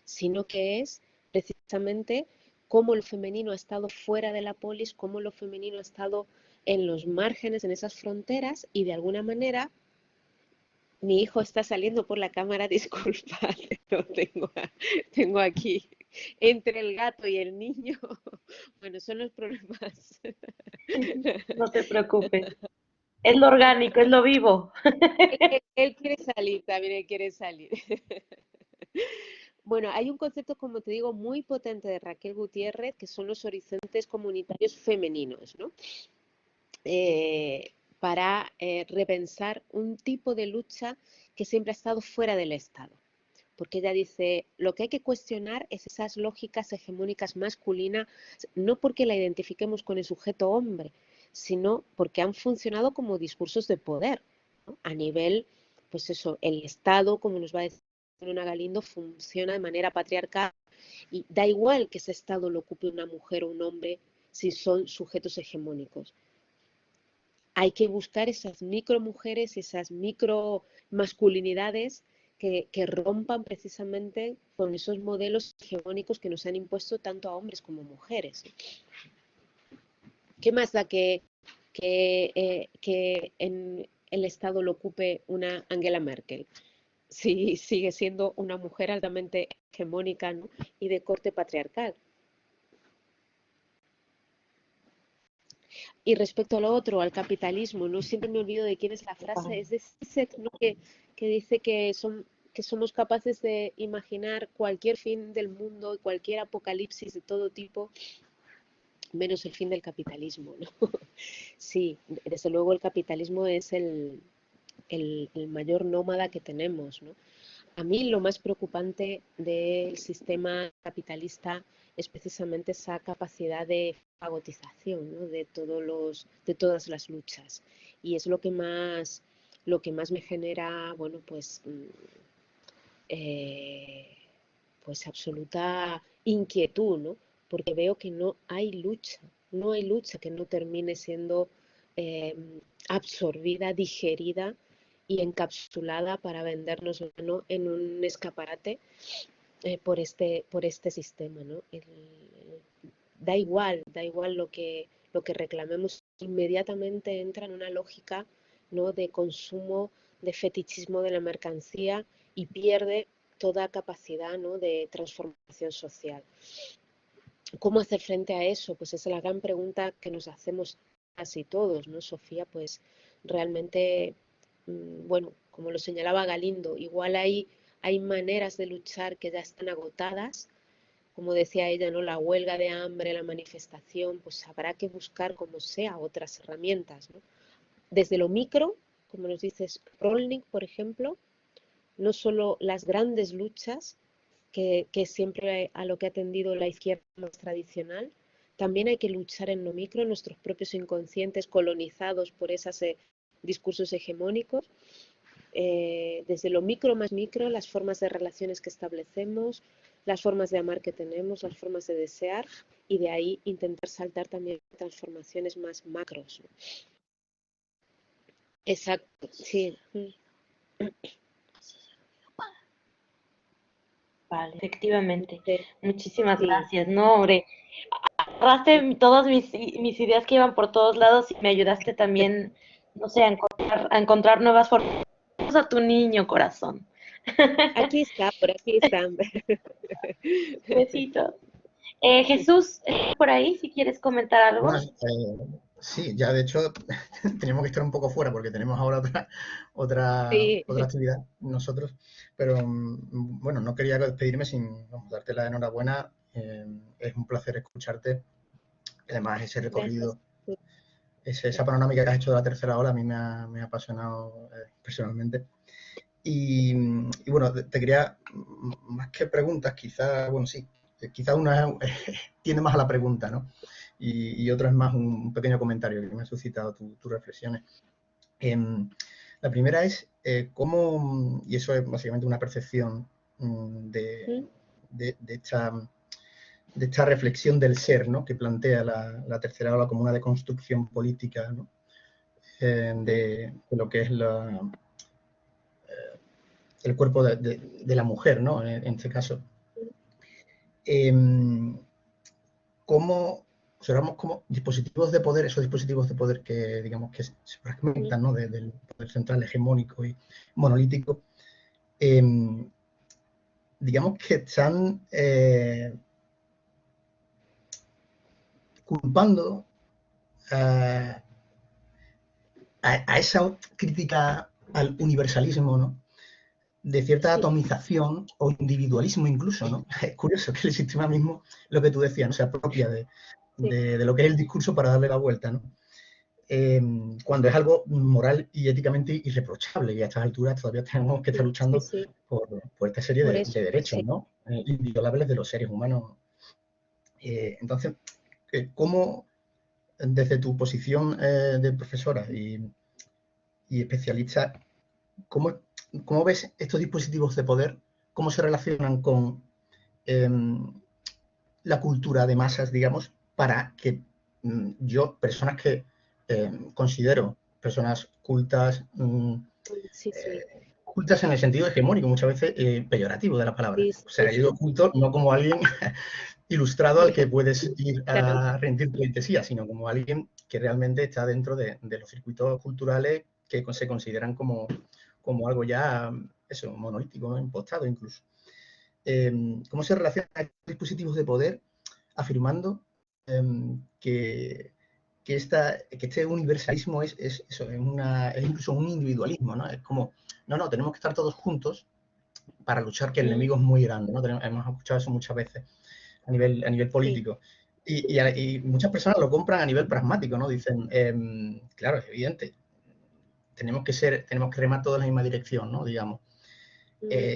sino que es precisamente cómo lo femenino ha estado fuera de la polis, cómo lo femenino ha estado en los márgenes, en esas fronteras, y de alguna manera mi hijo está saliendo por la cámara, disculpa, pero tengo aquí entre el gato y el niño, bueno, son los problemas. No te preocupes. Es lo orgánico, es lo vivo. Él quiere salir, también él quiere salir. Bueno, hay un concepto, como te digo, muy potente de Raquel Gutiérrez, que son los horizontes comunitarios femeninos, ¿no? Para repensar un tipo de lucha que siempre ha estado fuera del Estado. porque ella dice, lo que hay que cuestionar es esas lógicas hegemónicas masculinas, no porque la identifiquemos con el sujeto hombre, sino porque han funcionado como discursos de poder, ¿no? A nivel, pues eso, el Estado, como nos va a decir Ana Galindo, funciona de manera patriarcal y da igual que ese Estado lo ocupe una mujer o un hombre si son sujetos hegemónicos. Hay que buscar esas micro mujeres y esas micro masculinidades que rompan precisamente con esos modelos hegemónicos que nos han impuesto tanto a hombres como mujeres. ¿Qué más da que en el Estado lo ocupe una Angela Merkel? Si sigue siendo una mujer altamente hegemónica, ¿no? Y de corte patriarcal. Y respecto a lo otro, al capitalismo, no siempre me olvido de quién es la frase, es de Zizek, ¿no? que dice que somos capaces de imaginar cualquier fin del mundo y cualquier apocalipsis de todo tipo, menos el fin del capitalismo, ¿no? Sí, desde luego el capitalismo es el mayor nómada que tenemos, ¿no? A mí lo más preocupante del sistema capitalista es precisamente esa capacidad de fagotización, ¿no? de todas las luchas. Y es lo que más me genera, bueno, pues absoluta inquietud, ¿no? Porque veo que no hay lucha que no termine siendo absorbida, digerida y encapsulada para vendernos, ¿no? En un escaparate por este sistema, ¿no? Da igual lo que reclamemos, inmediatamente entra en una lógica, ¿no? de consumo, de fetichismo de la mercancía y pierde toda capacidad, ¿no? de transformación social. ¿Cómo hacer frente a eso? Pues esa es la gran pregunta que nos hacemos casi todos, ¿no, Sofía? Pues realmente, bueno, como lo señalaba Galindo, igual hay maneras de luchar que ya están agotadas, como decía ella, ¿no? La huelga de hambre, la manifestación, pues habrá que buscar como sea otras herramientas, ¿no? Desde lo micro, como nos dice Rolnik, por ejemplo, no solo las grandes luchas, que siempre a lo que ha tendido la izquierda más tradicional, también hay que luchar en lo micro, en nuestros propios inconscientes colonizados por esos discursos hegemónicos, desde lo micro más micro, las formas de relaciones que establecemos, las formas de amar que tenemos, las formas de desear, y de ahí intentar saltar también transformaciones más macros, ¿no? Exacto, sí. Vale, efectivamente. Sí. Muchísimas Sí. gracias. No, hombre, agarraste todas mis ideas que iban por todos lados y me ayudaste también, no sé, a encontrar nuevas formas. A tu niño, corazón. Aquí está, por aquí están. Besitos. Jesús, por ahí, si quieres comentar algo. Bueno, sí, ya de hecho tenemos que estar un poco fuera porque tenemos ahora otra Sí. actividad nosotros, pero bueno, no quería despedirme sin darte la enhorabuena. Es un placer escucharte. Además, ese recorrido, esa panorámica que has hecho de la tercera ola a mí me ha apasionado personalmente. Y bueno, te quería, más que preguntas, quizá, bueno, sí, quizá una tiende más a la pregunta, ¿no? Y otra es más un pequeño comentario que me ha suscitado tus reflexiones. La primera es cómo, y eso es básicamente una percepción de esta reflexión del ser, ¿no? Que plantea la tercera ola como una deconstrucción política, ¿no? De lo que es el cuerpo de la mujer, ¿no? En este caso. ¿Cómo observamos como dispositivos de poder, esos dispositivos de poder que, digamos, que se fragmentan, ¿no? Del poder central hegemónico y monolítico, digamos que están culpando a esa crítica al universalismo, ¿no? De cierta atomización o individualismo incluso, ¿no? Es curioso que el sistema mismo, lo que tú decías, no se apropia de lo que es el discurso para darle la vuelta, ¿no? cuando es algo moral y éticamente irreprochable, y a estas alturas todavía tenemos que estar luchando sí. por esta serie Por de eso, derechos, sí. ¿no? Inviolables de los seres humanos. Entonces, ¿cómo, desde tu posición de profesora y especialista, ¿cómo ves estos dispositivos de poder? ¿Cómo se relacionan con la cultura de masas, digamos, para que personas que considero personas cultas, Sí, sí. cultas en el sentido hegemónico, muchas veces peyorativo de la palabra. Sí, O sea, yo sí, digo culto no como alguien ilustrado al que puedes ir claro. a rendir pleitesía, sino como alguien que realmente está dentro de los circuitos culturales que se consideran como algo ya, eso, monolítico, ¿no? Impostado incluso. ¿Cómo se relacionan estos dispositivos de poder afirmando que este universalismo es eso, es incluso un individualismo, ¿no? Es como, no, tenemos que estar todos juntos para luchar, que el enemigo es muy grande, ¿no? Hemos escuchado eso muchas veces a nivel político. Y muchas personas lo compran a nivel pragmático, ¿no? Dicen, claro, es evidente, tenemos que remar todos en la misma dirección, ¿no? Digamos.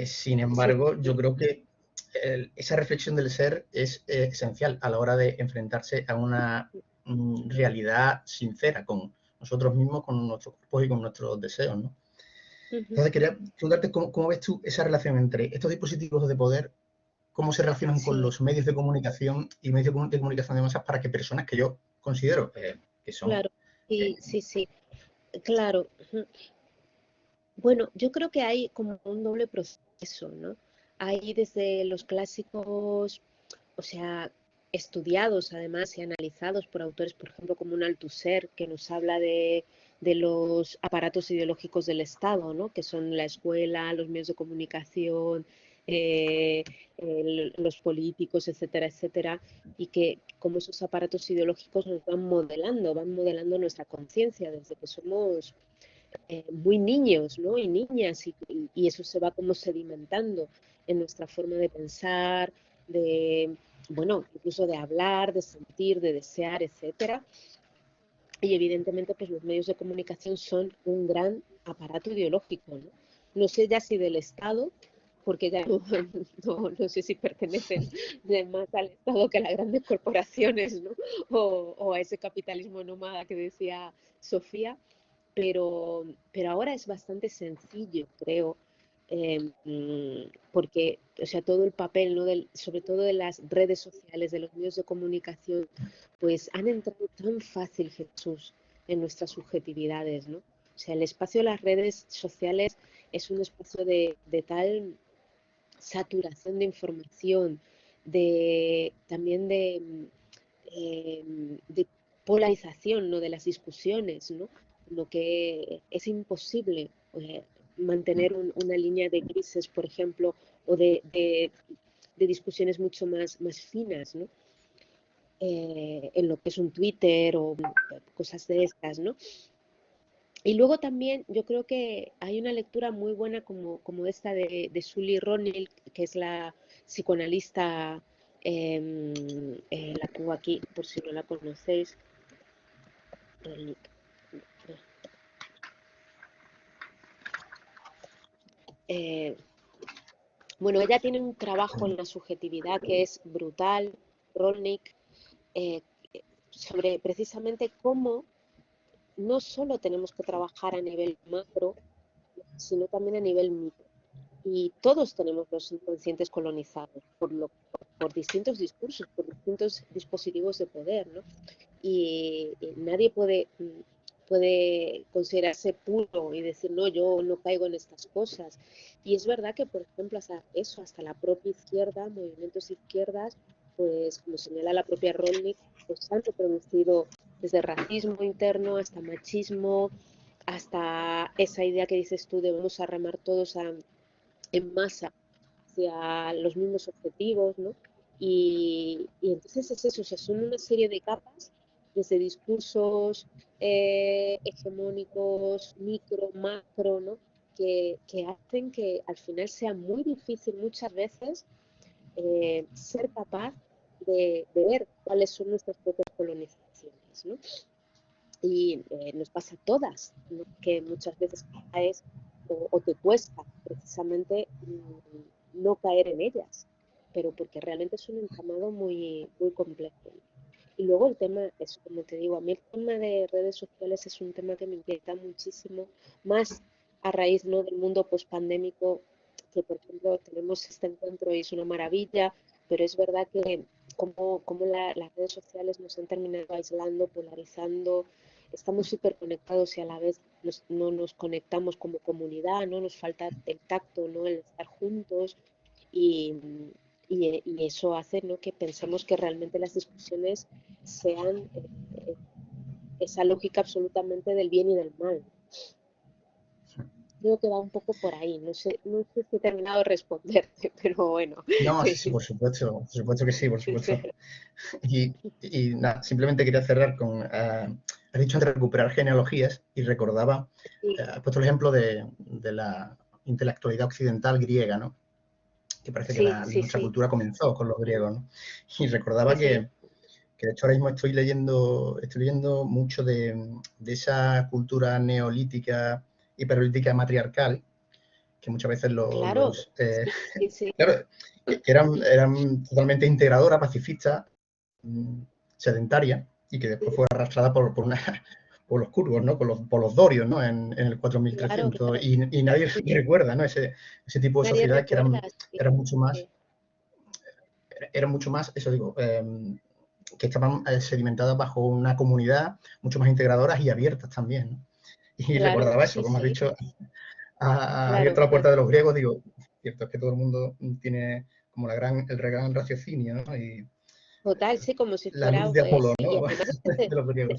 Sin embargo, yo creo que esa reflexión del ser es esencial a la hora de enfrentarse a una realidad sincera con nosotros mismos, con nuestros cuerpos y con nuestros deseos, ¿no? Entonces, quería preguntarte cómo ves tú esa relación entre estos dispositivos de poder, cómo se relacionan con los medios de comunicación y medios de comunicación de masas para que personas que yo considero que son... Claro, sí, claro. Bueno, yo creo que hay como un doble proceso, ¿no? Hay desde los clásicos, o sea, estudiados además y analizados por autores, por ejemplo, como un Althusser, que nos habla de los aparatos ideológicos del Estado, ¿no? Que son la escuela, los medios de comunicación, los políticos, etcétera, etcétera, y que como esos aparatos ideológicos nos van modelando nuestra conciencia desde que somos muy niños, ¿no? Y niñas, y eso se va como sedimentando en nuestra forma de pensar, de, bueno, incluso de hablar, de sentir, de desear, etcétera. Y evidentemente, pues los medios de comunicación son un gran aparato ideológico, ¿no? No sé ya si del Estado, porque ya no sé si pertenecen más al Estado que a las grandes corporaciones, ¿no? O a ese capitalismo nómada que decía Sofía, pero ahora es bastante sencillo, creo, porque, o sea, todo el papel, ¿no? Sobre todo de las redes sociales, de los medios de comunicación, pues han entrado tan fácil, Jesús, en nuestras subjetividades, ¿no? O sea, el espacio de las redes sociales es un espacio de tal saturación de información, también de polarización, ¿no? De las discusiones, ¿no? Como que es imposible mantener una línea de grises, por ejemplo, o de discusiones mucho más finas, ¿no? En lo que es un Twitter o cosas de estas, ¿no? Y luego también yo creo que hay una lectura muy buena como esta de Sully Ronnill, que es la psicoanalista, la tengo aquí por si no la conocéis. Bueno, ella tiene un trabajo en la subjetividad que es brutal, Rolnick, eh, sobre precisamente cómo no solo tenemos que trabajar a nivel macro, sino también a nivel micro. Y todos tenemos los inconscientes colonizados por distintos discursos, por distintos dispositivos de poder, ¿no? Y nadie puede considerarse puro y decir, no, yo no caigo en estas cosas. Y es verdad que, por ejemplo, hasta la propia izquierda, movimientos izquierdas, pues como señala la propia Rolnik, pues han reproducido desde racismo interno hasta machismo, hasta esa idea que dices tú de vamos a remar todos en masa hacia los mismos objetivos, ¿no? Y entonces es eso, o sea, son una serie de capas desde discursos hegemónicos, micro, macro, ¿no? Que hacen que al final sea muy difícil muchas veces ser capaz de ver cuáles son nuestras propias colonizaciones, ¿no? Y nos pasa a todas, ¿no? Que muchas veces caes o te cuesta precisamente no caer en ellas, pero porque realmente es un entramado muy, muy complejo. Y luego el tema, es como te digo, a mí el tema de redes sociales es un tema que me inquieta muchísimo, más a raíz, ¿no?, del mundo pospandémico, que por ejemplo tenemos este encuentro y es una maravilla, pero es verdad que como las redes sociales nos han terminado aislando, polarizando, estamos súper conectados y a la vez no nos conectamos como comunidad, ¿no? Nos falta el tacto, ¿no?, el estar juntos y, y eso hace, ¿no?, que pensemos que realmente las discusiones sean esa lógica absolutamente del bien y del mal. Creo que va un poco por ahí, no sé si he terminado de responderte, pero bueno. No, sí, por supuesto que sí, por supuesto. Y nada, simplemente quería cerrar con, has dicho antes recuperar genealogías y recordaba, has puesto el ejemplo de la intelectualidad occidental griega, ¿no? Que parece que nuestra cultura comenzó con los griegos, ¿no? Y recordaba que de hecho ahora mismo estoy leyendo mucho de esa cultura neolítica, hiperolítica matriarcal, que muchas veces Claro, claro, que eran totalmente integradora, pacifista, sedentaria, y que después fue arrastrada por por los curvos, ¿no? Por los dorios, ¿no? En el 4300. claro. Y nadie recuerda, ¿no? Ese tipo de Nadie sociedades que recuerda. eran mucho más, eso digo, que estaban sedimentadas bajo una comunidad mucho más integradoras y abiertas también, ¿no? Y Claro, recordaba eso, sí, como has sí, dicho, ha abierto claro. la puerta de los griegos, digo, cierto es que todo el mundo tiene como el gran raciocinio, ¿no? Y Total, sí, como si la fuera, luz de Apolo, y ¿no? además es que De los griegos.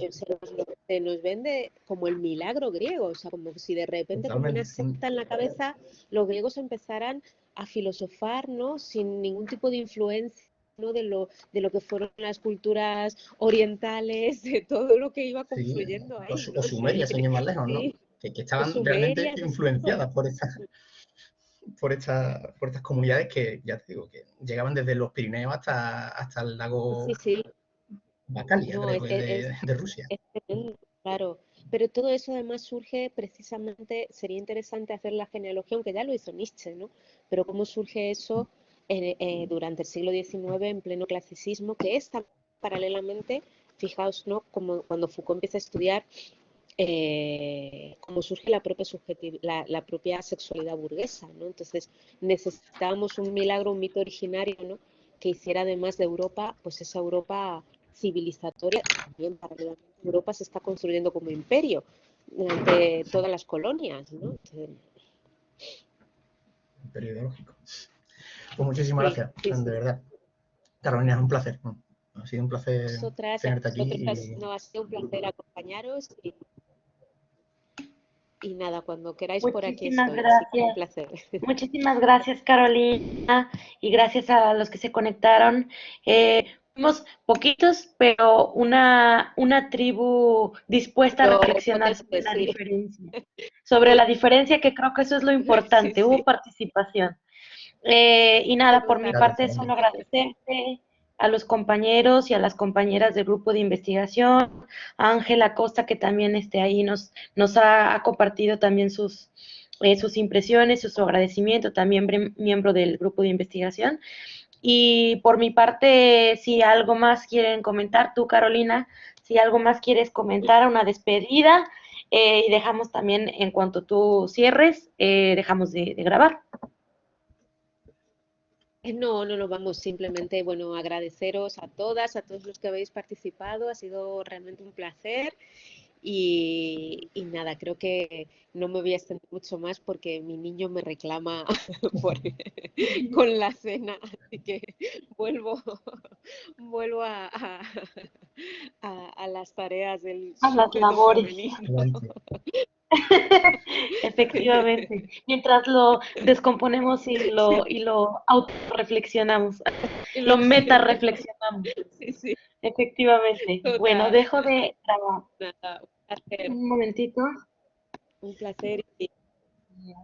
se nos vende como el milagro griego, o sea, como si de repente, como una Totalmente. secta en la cabeza, los griegos empezaran a filosofar, ¿no?, sin ningún tipo de influencia, ¿no?, de lo que fueron las culturas orientales, de todo lo que iba Sí, confluyendo ahí, o ¿no? Sumeria, sin ir más lejos, ¿no? Sí, Que o estaban realmente Sumeria, influenciadas por estas comunidades que, ya te digo, que llegaban desde los Pirineos hasta el lago sí, Bacalia, no, creo que de Rusia. es tremendo, claro. Pero todo eso además surge precisamente, sería interesante hacer la genealogía, aunque ya lo hizo Nietzsche, ¿no? Pero cómo surge eso durante el siglo XIX, en pleno clasicismo, que es paralelamente, fijaos, ¿no?, como cuando Foucault empieza a estudiar cómo surge la propia sexualidad burguesa, ¿no? Entonces necesitábamos un milagro, un mito originario, ¿no?, que hiciera además de Europa, pues esa Europa civilizatoria. También paralelamente Europa se está construyendo como imperio ante todas las colonias, ¿no? Imperio ideológico. Pues muchísimas Sí, gracias, sí, de sí. verdad. Carolina, es un placer. Ha sido un placer Nosotras, tenerte aquí. no, ha sido un placer acompañaros y nada, cuando queráis por aquí Muchísimas estoy, así que un gracias. placer. Muchísimas gracias, Carolina, y gracias a los que se conectaron. Fuimos poquitos, pero una tribu dispuesta a Pero reflexionar potente, sí, sobre la diferencia, que creo que eso es lo sí, importante. Hubo sí, participación. Y nada, por mi totalmente. Gracias, parte, solo Carolina. agradecerte a los compañeros y a las compañeras del grupo de investigación, a Ángela Costa, que también ahí nos ha compartido también sus impresiones, su agradecimiento, también miembro del grupo de investigación. Y por mi parte, si algo más quieren comentar, tú, Carolina, si algo más quieres comentar, una despedida, y dejamos también, en cuanto tú cierres, dejamos de grabar. No, no nos vamos, simplemente, bueno, agradeceros a todas, a todos los que habéis participado, ha sido realmente un placer y nada, creo que no me voy a extender mucho más porque mi niño me reclama con la cena, así que vuelvo, vuelvo a las tareas del A las sujeto labores. femenino. Efectivamente, mientras lo descomponemos y lo autorreflexionamos, Y lo lo- meta-reflexionamos. Sí, sí, Efectivamente. Bueno, total. dejo de grabar. Nada, Un momentito. un placer y